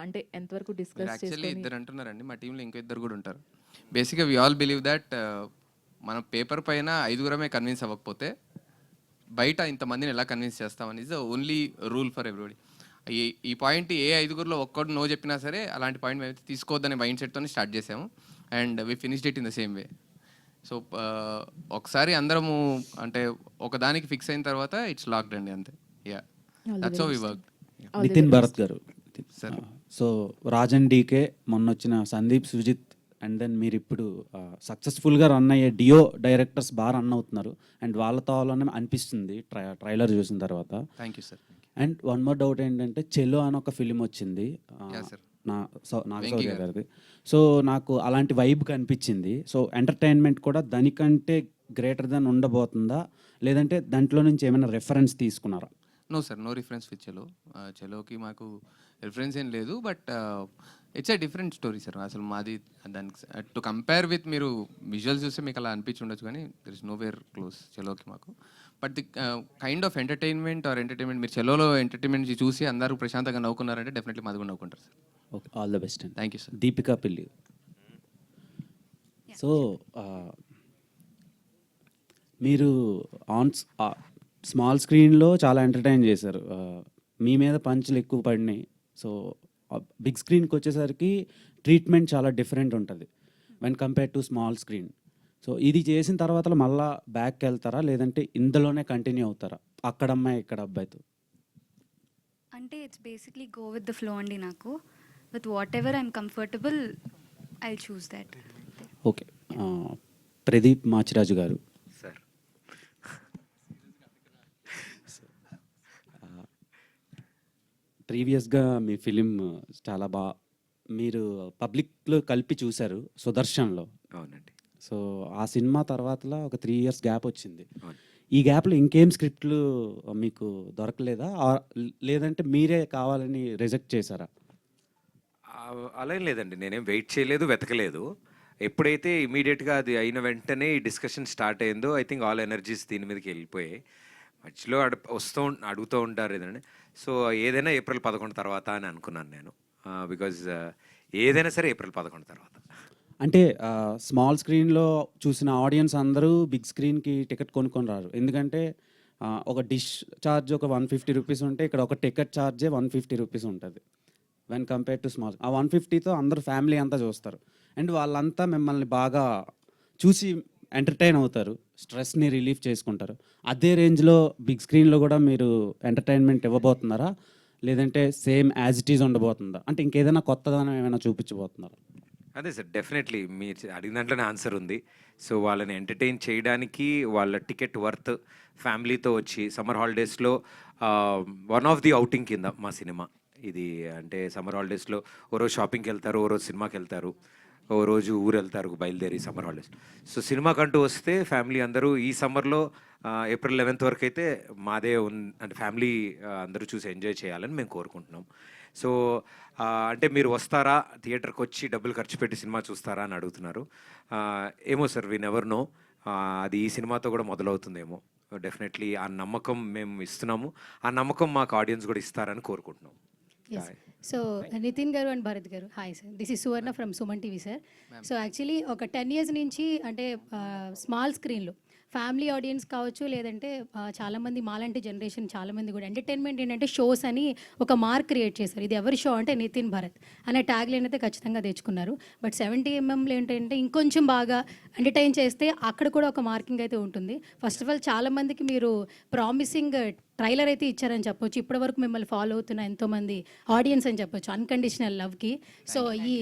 అంటే ఎంతవరకు డిస్కస్
యాక్చువల్లీ ఇద్దరు అంటున్నారండి, మా టీంలో ఇంకో 2 కూడా ఉంటారు. బేసిక్గా వి ఆల్ బిలీవ్ దట్ మన పేపర్ పైన 5గురమే కన్విన్స్ అవ్వకపోతే బయట ఇంతమందిని ఎలా కన్విన్స్ చేస్తామని is the only rule for everybody. ఈ పాయింట్ ఏ 5గురిలో ఒక్కడు నో చెప్పినా సరే అలాంటి పాయింట్ మేము తీసుకోవద్దనే మైండ్ సెట్తో స్టార్ట్ చేసాము and we finished it in the same way. So ఒకసారి అందరము అంటే ఒకదానికి ఫిక్స్ అయిన తర్వాత ఇట్స్ లాక్డ్ అండి అంతే. Yeah that's how we work.
Nithin Bharath గారు సార్, సో రాజన్ డీకే మొన్న వచ్చిన సందీప్ సుజిత్ అండ్ దెన్ మీరు ఇప్పుడు సక్సెస్ఫుల్గా రన్ అయ్యే డియో డైరెక్టర్స్ బాగా రన్ అవుతున్నారు అండ్ వాళ్ళతో వాళ్ళనే అనిపిస్తుంది ట్రైలర్ చూసిన తర్వాత.
Thank you sir.
And one more doubt ఏంటంటే చెలో అని ఒక ఫిలిం వచ్చింది
Yeah, sir.
నాగశౌర్య గారిది. సో నాకు అలాంటి వైబ్ కనిపించింది. సో ఎంటర్టైన్మెంట్ కూడా దానికంటే గ్రేటర్ దెన్ ఉండబోతుందా, లేదంటే దాంట్లో నుంచి ఏమైనా రెఫరెన్స్ తీసుకున్నారా?
No sir, no reference with Chalo. చెలోకి మాకు రిఫరెన్స్ ఏం లేదు, but it's a different story sir. అసలు మాది దానికి టు కంపేర్ విత్ మీరు విజువల్స్ చూస్తే మీకు అలా అనిపించి ఉండొచ్చు, కానీ there is nowhere close చెలోకి మాకు. But the kind of entertainment మీరు చెలోలో ఎంటర్టైన్మెంట్ చూసి అందరూ ప్రశాంతంగా నవ్వుకున్నారంటే డెఫినెట్లీ మాది కూడా నవ్వుకుంటారు sir.
Okay, all the best అండి.
Thank you sir.
Deepika Pilli. So మీరు స్మాల్ స్క్రీన్లో చాలా ఎంటర్టైన్ చేశారు. మీ మీద పంచులు ఎక్కువ పడినాయి. సో బిగ్ స్క్రీన్కి వచ్చేసరికి ట్రీట్మెంట్ చాలా డిఫరెంట్ ఉంటుంది when compare to small screen. So ఇది చేసిన తర్వాత మళ్ళీ బ్యాక్కి వెళ్తారా, లేదంటే ఇందులోనే కంటిన్యూ అవుతారా అక్కడ అమ్మాయి ఇక్కడ అబ్బాయితో?
అంటే it's basically go with the flow అండి. నాకు with what ever I'm comfortable I choose that.
Okay, Pradeep Machiraju గారు.
సార్
ప్రీవియస్గా మీ ఫిలిం చాలా మీరు పబ్లిక్లో కలిపి చూశారు సుదర్శన్లో.
అవునండి.
సో ఆ సినిమా తర్వాతలో ఒక 3 years గ్యాప్ వచ్చింది. ఈ గ్యాప్లో ఇంకేం స్క్రిప్ట్లు మీకు దొరకలేదా, లేదంటే మీరే కావాలని రిజెక్ట్ చేశారా?
అలా ఏం లేదండి, నేనేం వెయిట్ చేయలేదు, వెతకలేదు. ఎప్పుడైతే ఇమీడియట్గా అది అయిన వెంటనే ఈ డిస్కషన్ స్టార్ట్ అయిందో ఐ థింక్ ఆల్ ఎనర్జీస్ దీని మీదకి వెళ్ళిపోయాయి. మధ్యలో అడుగుతూ ఉంటారు ఏదంటే, సో ఏదైనా ఏప్రిల్ 11 తర్వాత అని అనుకున్నాను నేను. బికాజ్ ఏదైనా సరే ఏప్రిల్ 11 తర్వాత.
అంటే స్మాల్ స్క్రీన్లో చూసిన ఆడియన్స్ అందరూ బిగ్ స్క్రీన్కి టికెట్ కొనుక్కొని రారు. ఎందుకంటే ఒక డిష్ ఛార్జ్ ఒక 150 రూపీస్ ఉంటే ఇక్కడ ఒక టికెట్ ఛార్జే 150 రూపీస్ ఉంటుంది వెన్ కంపేర్ టు స్మాల్. ఆ 150తో అందరూ ఫ్యామిలీ అంతా చూస్తారు. అండ్ వాళ్ళంతా మిమ్మల్ని బాగా చూసి ఎంటర్టైన్ అవుతారు, స్ట్రెస్ని రిలీఫ్ చేసుకుంటారు. అదే రేంజ్లో బిగ్ స్క్రీన్లో కూడా మీరు ఎంటర్టైన్మెంట్ ఇవ్వబోతున్నారా, లేదంటే సేమ్ యాజ్ ఇట్ ఈజ్ ఉండబోతుందా? అంటే ఇంకేదైనా కొత్తదనం ఏమైనా చూపించబోతున్నారా?
అదే సార్, డెఫినెట్లీ మీరు అడిగిన దాంట్లోనే ఆన్సర్ ఉంది. సో వాళ్ళని ఎంటర్టైన్ చేయడానికి వాళ్ళ టికెట్ వర్త్ ఫ్యామిలీతో వచ్చి సమ్మర్ హాలిడేస్లో వన్ ఆఫ్ ది అవుటింగ్ కింద మా సినిమా ఇది. అంటే సమ్మర్ హాలిడేస్లో ఓ రోజు షాపింగ్కి వెళ్తారు, ఓ రోజు సినిమాకి వెళ్తారు, ఓ రోజు ఊరు వెళ్తారు బయలుదేరి సమ్మర్ హాలిడేస్. సో సినిమాకంటూ వస్తే ఫ్యామిలీ అందరూ ఈ సమ్మర్లో ఏప్రిల్ 11th వరకు అయితే మాదే అంటే ఫ్యామిలీ అందరూ చూసి ఎంజాయ్ చేయాలని మేము కోరుకుంటున్నాం. సో అంటే మీరు వస్తారా, థియేటర్కి వచ్చి డబ్బులు ఖర్చు పెట్టి సినిమా చూస్తారా అని అడుగుతున్నారు. ఏమో సార్, వి నెవర్ నో. అది ఈ సినిమాతో కూడా మొదలవుతుందేమో. డెఫినెట్లీ ఆ నమ్మకం మేము ఇస్తున్నాము, ఆ నమ్మకం మాకు ఆడియన్స్ కూడా ఇస్తారని కోరుకుంటున్నాం.
సో నితిన్ గారు అండ్ భరత్ గారు, hi sir, this is Suvarna from Suman TV sir. So actually ఒక 10 years నుంచి అంటే స్మాల్ స్క్రీన్లో ఫ్యామిలీ ఆడియన్స్ కావచ్చు, లేదంటే చాలామంది మాలాంటి జనరేషన్ చాలామంది కూడా ఎంటర్టైన్మెంట్ ఏంటంటే షోస్ అని ఒక మార్క్ క్రియేట్ చేశారు. ఇది ఎవరి షో అంటే నితిన్ భరత్ అనే ట్యాగ్ లైన్ అయితే ఖచ్చితంగా తెచ్చుకున్నారు. బట్ 70mm ఏంటంటే ఇంకొంచెం బాగా ఎంటర్టైన్ చేస్తే అక్కడ కూడా ఒక మార్కింగ్ అయితే ఉంటుంది. ఫస్ట్ ఆఫ్ ఆల్ చాలామందికి మీరు ప్రామిసింగ్ ట్రైలర్ అయితే ఇచ్చారని చెప్పొచ్చు. ఇప్పటివరకు మిమ్మల్ని ఫాలో అవుతున్న ఎంతోమంది ఆడియన్స్ అని చెప్పొచ్చు అన్కండిషనల్ లవ్కి. సో ఈ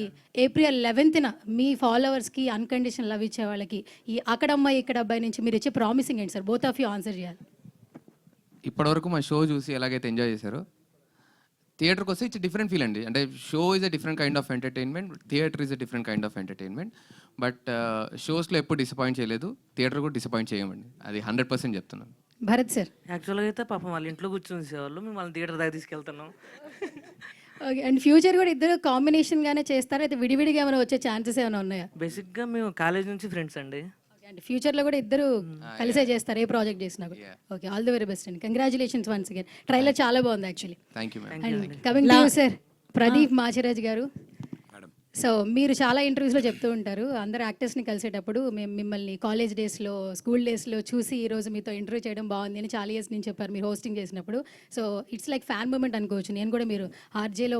ఏప్రిల్ 11th మీ ఫాలోవర్స్కి అన్కండిషనల్ లవ్ ఇచ్చే వాళ్ళకి ఈ అక్కడ అమ్మాయి ఇక్కడ అబ్బాయి నుంచి మీరు ఇచ్చే ప్రామిసింగ్ ఏంటి sir? Both of you answer చేయాలి.
ఇప్పటివరకు మా షో చూసి ఎలాగైతే ఎంజాయ్ చేశారో థియేటర్కి వస్తే ఇట్స్ డిఫరెంట్ ఫీల్ అండి. అంటే show is a different kind of entertainment, theatre is a different kind of entertainment. But షోస్లో ఎప్పుడు డిసప్పాయింట్ చేయలేదు, థియేటర్ కూడా డిసప్పాయింట్ చేయమండి, అది 100% చెప్తున్నాను.
భరత్ సార్,
యాక్చువల్గా అయితే పాపం వాళ్ళ ఇంట్లో కూర్చొని చూసేవాళ్ళు, మేము వాళ్ళని థియేటర్ దాకా తీసుకెళ్తున్నాం.
ఓకే, అండ్ ఫ్యూచర్ కూడా ఇద్దరు కాంబినేషన్గానే చేస్తారా, అయితే విడివిడిగా ఏమైనా వచ్చే ఛాన్సెస్ ఏమైనా ఉన్నాయా?
బేసిక్గా మేము కాలేజ్ నుంచి ఫ్రెండ్స్ అండి.
అంటే ఫ్యూచర్లో కూడా ఇద్దరు కలిసే చేస్తారు ఏ ప్రాజెక్ట్ చేసినా కూడా. Okay, all the very best అండి, కంగ్రాచులేషన్స్ వన్స్ అగైన్. ట్రైలర్ చాలా బాగుంది actually.
Thank you ma'am.
And coming to sir Pradeep Machiraj గారు. సో మీరు చాలా ఇంటర్వ్యూస్లో చెప్తూ ఉంటారు, అందరు యాక్టర్స్ని కలిసేటప్పుడు మేము మిమ్మల్ని కాలేజ్ డేస్లో, స్కూల్ డేస్లో చూసి ఈరోజు మీతో ఇంటర్వ్యూ చేయడం బాగుంది అని చాలా ఇయర్స్ నుంచి చెప్పారు మీరు హోస్టింగ్ చేసినప్పుడు. So it's like fan moment అనుకోవచ్చు. నేను కూడా మీరు ఆర్జేలో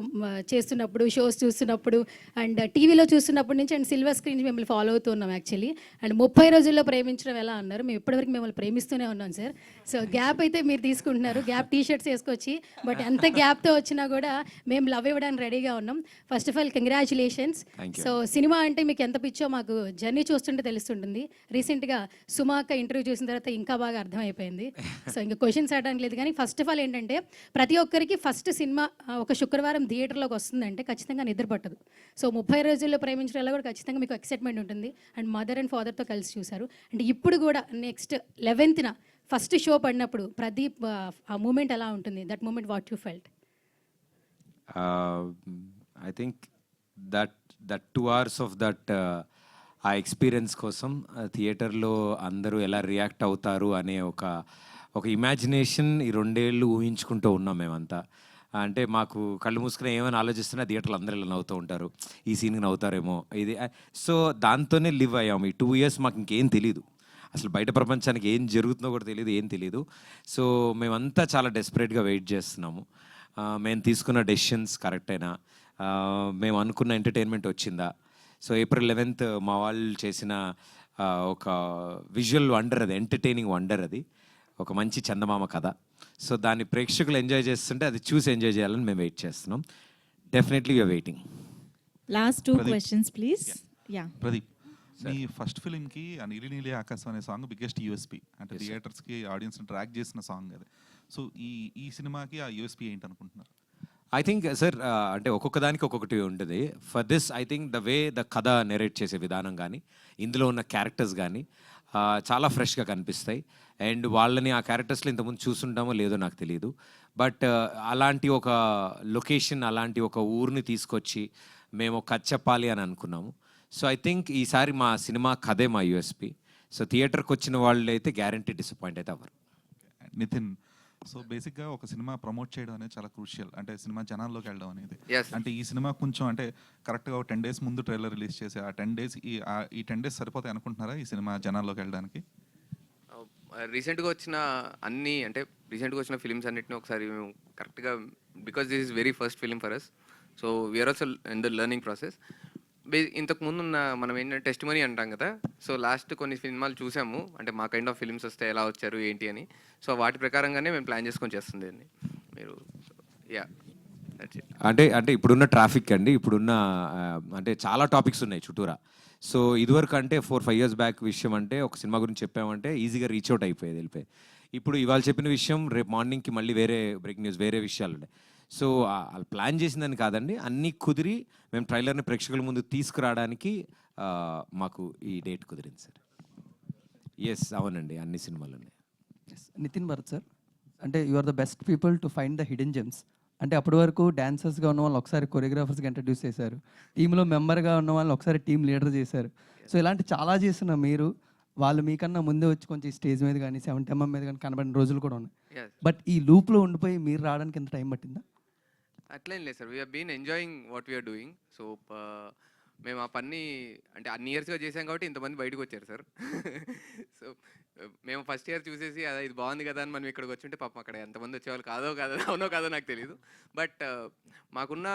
చేస్తున్నప్పుడు, షోస్ చూస్తున్నప్పుడు అండ్ టీవీలో చూస్తున్నప్పటి నుంచి అండ్ సిల్వర్ స్క్రీన్ మిమ్మల్ని ఫాలో అవుతూ ఉన్నాం యాక్చువల్లీ. అండ్ 30 రోజుల్లో ప్రేమించడం ఎలా అన్నారు, మేము ఇప్పటివరకు మిమ్మల్ని ప్రేమిస్తూనే ఉన్నాం సార్. సో గ్యాప్ అయితే మీరు తీసుకుంటున్నారు, గ్యాప్ టీ-షర్ట్స్ వేసుకొచ్చి, బట్ ఎంత గ్యాప్తో వచ్చినా కూడా మేము లవ్ ఇవ్వడానికి రెడీగా ఉన్నాం. First of all congratulations. Audience.
Thank you.
So cinema అంటే మీకు ఎంత పిచ్చో మాకు జర్నీ చూస్తుంటే తెలుస్తుంటుంది. రీసెంట్గా సుమాక ఇంటర్వ్యూ చూసిన తర్వాత ఇంకా బాగా అర్థమైపోయింది. సో ఇంకా క్వశ్చన్స్ అడడానికి లేదు, కానీ ఫస్ట్ ఆఫ్ ఆల్ ఏంటంటే ప్రతి ఒక్కరికి ఫస్ట్ సినిమా ఒక శుక్రవారం థియేటర్లోకి వస్తుందంటే ఖచ్చితంగా నిద్ర పట్టదు. సో 30 రోజుల్లో ప్రేమించడంలో కూడా ఖచ్చితంగా మీకు ఎక్సైట్మెంట్ ఉంటుంది. అండ్ మదర్ అండ్ ఫాదర్తో కలిసి చూశారు. అండ్ ఇప్పుడు కూడా నెక్స్ట్ 11th ఫస్ట్ షో పడినప్పుడు ప్రదీప్ ఆ మూమెంట్ ఎలా ఉంటుంది? That moment what you felt?
I think that 2 hours of that uh experience కోసం థియేటర్లో అందరూ ఎలా రియాక్ట్ అవుతారు అనే ఒక ఇమాజినేషన్ ఈ 2 ఏళ్ళు ఊహించుకుంటూ ఉన్నాం మేమంతా. అంటే మాకు కళ్ళు మూసుకుని ఏమైనా ఆలోచిస్తున్నా థియేటర్లో అందరూ ఇలా నవ్వుతూ ఉంటారు, ఈ సీన్కి నవ్వుతారేమో ఇది. సో దాంతోనే లివ్ అయ్యాము. ఈ 2 years మాకు ఇంకేం తెలీదు, అసలు బయట ప్రపంచానికి ఏం జరుగుతుందో కూడా తెలియదు, ఏం తెలీదు. సో మేమంతా చాలా డెస్పరేట్గా వెయిట్ చేస్తున్నాము. మేము తీసుకున్న డెసిషన్స్ కరెక్టేనా, మేము అనుకున్న ఎంటర్టైన్మెంట్ వచ్చిందా. సో April 11th మా వాళ్ళు చేసిన ఒక విజువల్ వండర్, అది ఎంటర్టైనింగ్ వండర్, అది ఒక మంచి చందమామ కథ. సో దాన్ని ప్రేక్షకులు ఎంజాయ్ చేస్తుంటే అది చూసి ఎంజాయ్ చేయాలని మేము వెయిట్ చేస్తున్నాం. Definitely you're waiting.
Last 2 questions please. Yeah
Pradeep, మీ ఫస్ట్ ఫిలింకి ఆ నీలి నీలి ఆకాశం అనే సాంగ్ బిగ్గెస్ట్ యూఎస్పీ, అంటే థియేటర్స్కి ఆడియన్స్ని ట్రాక్ చేసిన సాంగ్ అది. సో ఈ సినిమాకి ఆ యూఎస్పీ ఏంటి అనుకుంటున్నారు?
ఐ థింక్ సార్, అంటే ఒక్కొక్క దానికి ఒక్కొక్కటి ఉంటుంది. For this I think the way the కథ నెరేట్ చేసే విధానం కానీ, ఇందులో ఉన్న క్యారెక్టర్స్ కానీ చాలా ఫ్రెష్గా కనిపిస్తాయి. అండ్ వాళ్ళని ఆ క్యారెక్టర్స్లో ఇంతకుముందు చూసుంటామో లేదో నాకు తెలియదు, బట్ అలాంటి ఒక లొకేషన్, అలాంటి ఒక ఊరిని తీసుకొచ్చి మేము కథ చెప్పాలి అని అనుకున్నాము. సో ఐ థింక్ ఈసారి మా సినిమా కథే మా యూఎస్పీ. సో థియేటర్కి వచ్చిన వాళ్ళు అయితే గ్యారంటీ డిసప్పాయింట్ అయితే అవ్వరు.
నితిన్, సో బేసిక్గా ఒక సినిమా ప్రమోట్ చేయడం అనేది చాలా క్రూషియల్, అంటే సినిమా జనాల్లోకి వెళ్ళడం అనేది. అంటే ఈ సినిమా కొంచెం అంటే కరెక్ట్గా ఒక 10 days ముందు ట్రైలర్ రిలీజ్ చేసి ఆ 10 days ఈ 10 days సరిపోతాయి అనుకుంటున్నారా ఈ సినిమా జనాల్లోకి వెళ్ళడానికి?
రీసెంట్గా వచ్చిన ఫిలిమ్స్ అన్నిటిని ఒకసారి మేము కరెక్ట్గా, because this is very first film for us, so we're also in the learning process. ఇంతకు ముందు ఉన్న మనం ఏంటంటే టెస్టిమనీ అంటాం కదా, సో లాస్ట్ కొన్ని సినిమాలు చూసాము, అంటే మా కైండ్ ఆఫ్ ఫిలిమ్స్ వస్తే ఎలా వచ్చారు ఏంటి అని. సో వాటి ప్రకారంగానే మేము ప్లాన్ చేసుకొని చేస్తుంది అండి మీరు. యా,
అంటే ఇప్పుడున్న ట్రాఫిక్ అండి, ఇప్పుడున్న అంటే చాలా టాపిక్స్ ఉన్నాయి చుట్టూరా. సో ఇదివరకు అంటే 4-5 years బ్యాక్ విషయం అంటే ఒక సినిమా గురించి చెప్పామంటే ఈజీగా రీచ్ అవుట్ అయిపోయేది, వెళ్ళిపోయి. ఇప్పుడు ఇవాళ చెప్పిన విషయం రేపు మార్నింగ్కి మళ్ళీ వేరే బ్రేక్ న్యూస్, వేరే విషయాలు ఉన్నాయి. సో వాళ్ళు ప్లాన్ చేసిందని కాదండి, అన్నీ కుదిరి మేము ట్రైలర్ని ప్రేక్షకుల ముందు తీసుకురావడానికి మాకు ఈ డేట్ కుదిరింది సార్. ఎస్, అవునండి, అన్ని సినిమాలు.
నితిన్ భరత్ సార్, అంటే you are the best people to find the hidden gems. అంటే అప్పటి వరకు డాన్సర్స్గా ఉన్న వాళ్ళు ఒకసారి కొరియోగ్రాఫర్స్గా ఇంట్రడ్యూస్ చేశారు, టీంలో మెంబర్గా ఉన్న వాళ్ళు ఒకసారి టీం లీడర్ చేశారు. సో ఇలాంటి చాలా చేసిన మీరు, వాళ్ళు మీకన్నా ముందే వచ్చి కొంచెం స్టేజ్ మీద కానీ 70mm మీద కానీ కనబడిన రోజులు కూడా ఉన్నాయి. బట్ ఈ లూప్లో ఉండిపోయి మీరు రావడానికి ఎంత టైం పట్టిందా?
అట్లేం లేదు sir, we're been enjoying what we're doing. So మేము ఆ పని అంటే అన్ని ఇయర్స్గా చేసాం కాబట్టి ఇంతమంది బయటకు వచ్చారు సార్. సో మేము ఫస్ట్ ఇయర్ చూసేసి అదే ఇది బాగుంది కదా అని మనం ఇక్కడికి వచ్చుంటే పాపం అక్కడ ఎంతమంది వచ్చేవాళ్ళు అవునో కాదో నాకు తెలియదు. బట్ మాకున్న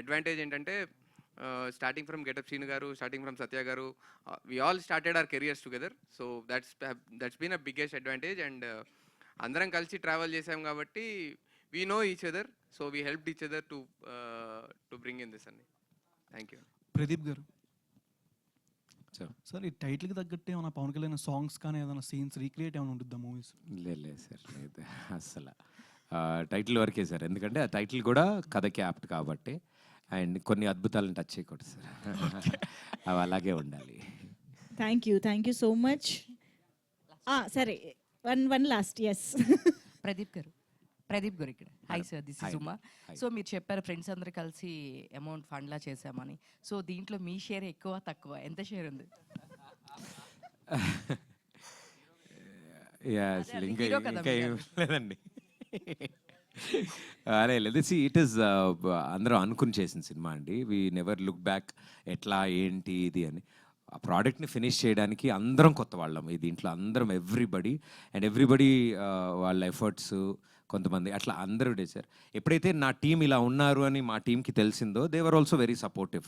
అడ్వాంటేజ్ ఏంటంటే స్టార్టింగ్ ఫ్రమ్ గెటప్ శ్రీను గారు, స్టార్టింగ్ ఫ్రమ్ సత్య గారు, we all started our careers together. So that's been a biggest advantage. And అందరం కలిసి ట్రావెల్ చేసాం కాబట్టి we know each other, so we helped each other to bring in this అండి. Thank you.
Pradeep garu sir, ఈ టైటిల్కి తగ్గట్టు ఏమైనా Pawan Kalyan songs కానీ ఏదైనా సీన్స్ రీక్రియేట్ ఏమైనా ఉంటుందా మూవీస్?
లేదు సార్, లేదు అసలు. టైటిల్ వరకే సార్, ఎందుకంటే ఆ టైటిల్ కూడా కథకి యాప్ట్ కాబట్టి. అండ్ కొన్ని అద్భుతాలను టచ్ చేయకూడదు సార్, అవి అలాగే ఉండాలి.
Thank you so much. సరే, వన్ లాస్ట్. ఎస్,
ప్రదీప్ గారు ఇక్కడ. Hi sir, this is Uma. So మీరు చెప్పారు ఫ్రెండ్స్ అందరూ కలిసి అమౌంట్ ఫండ్లా చేసామని. సో దీంట్లో మీ షేర్ ఎక్కువ తక్కువ ఎంత షేర్ ఉంది?
ఇంకా ఏం లేదండి, అరే లేదు. ఇట్ ఈస్ అందరూ అనుకుని చేసిన సినిమా అండి. వీ నెవర్ లుక్ బ్యాక్ ఎట్లా ఏంటి ఇది అని. ఆ ప్రోడక్ట్ని ఫినిష్ చేయడానికి అందరం కొత్త వాళ్ళం ఈ దీంట్లో, అందరం ఎవ్రీబడి వాళ్ళ ఎఫర్ట్స్, కొంతమంది అట్లా అందరూ చేశారు. ఎప్పుడైతే నా టీం ఇలా ఉన్నారు అని మా టీంకి తెలిసిందో, they were also very supportive.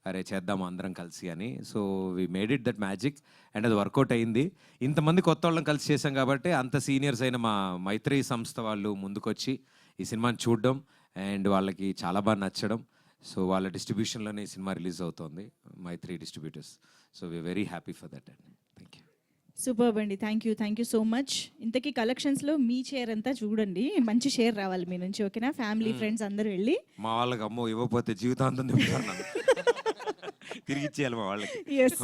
అరే చేద్దాము అందరం కలిసి అని. So we made it that magic and అది వర్కౌట్ అయింది. ఇంతమంది కొత్త వాళ్ళని కలిసి చేసాం కాబట్టి అంత సీనియర్స్ అయిన మా మైత్రి సంస్థ వాళ్ళు ముందుకొచ్చి ఈ సినిమాని చూడడం అండ్ వాళ్ళకి చాలా బాగా నచ్చడం. సో వాళ్ళ డిస్ట్రిబ్యూషన్లోనే ఈ సినిమా రిలీజ్ అవుతోంది, my 3 distributors. So we're very happy for that అండి. Thank you.
సూపర్బ్ అండి. Thank you so much. ఇంతకీ కలెక్షన్స్లో మీ షేర్ అంతా చూడండి, మంచి షేర్ రావాలి మీ నుంచి, ఓకేనా? ఫ్యామిలీ ఫ్రెండ్స్ అందరూ వెళ్ళి
మా వాళ్ళకి అమ్మో ఇవ్వకపోతే జీవితాంతం తింటారు నన్ను. తిరిగి ఇచ్చేయాలి మా వాళ్ళకి.
Yes.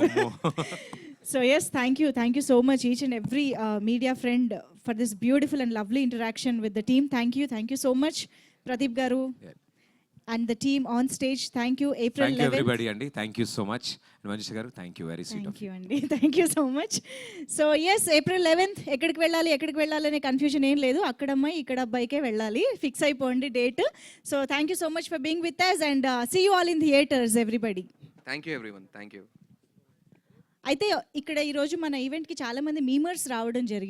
So yes, thank you so much each and every media friend for this beautiful and lovely interaction with the team. Thank you so much Pradeep garu and the team on stage. Thank you. April
thank you
11th.
Everybody అండి. Thank you so much. Manjusha garu thank you, very sweet of you.
అండి, thank you so much. So yes, April 11th ఎక్కడికి వెళ్ళాలి అనే confusion ఏం లేదు. అక్కడ అమ్మాయి ఇక్కడ అబ్బాయికే వెళ్ళాలి, ఫిక్స్ అయిపోండి date. So thank you so much for being with us and see you all in theatres everybody.
Thank you everyone. Thank you.
అయితే ఇక్కడ ఈరోజు మన ఈవెంట్కి చాలామంది మీమర్స్ రావడం జరిగింది.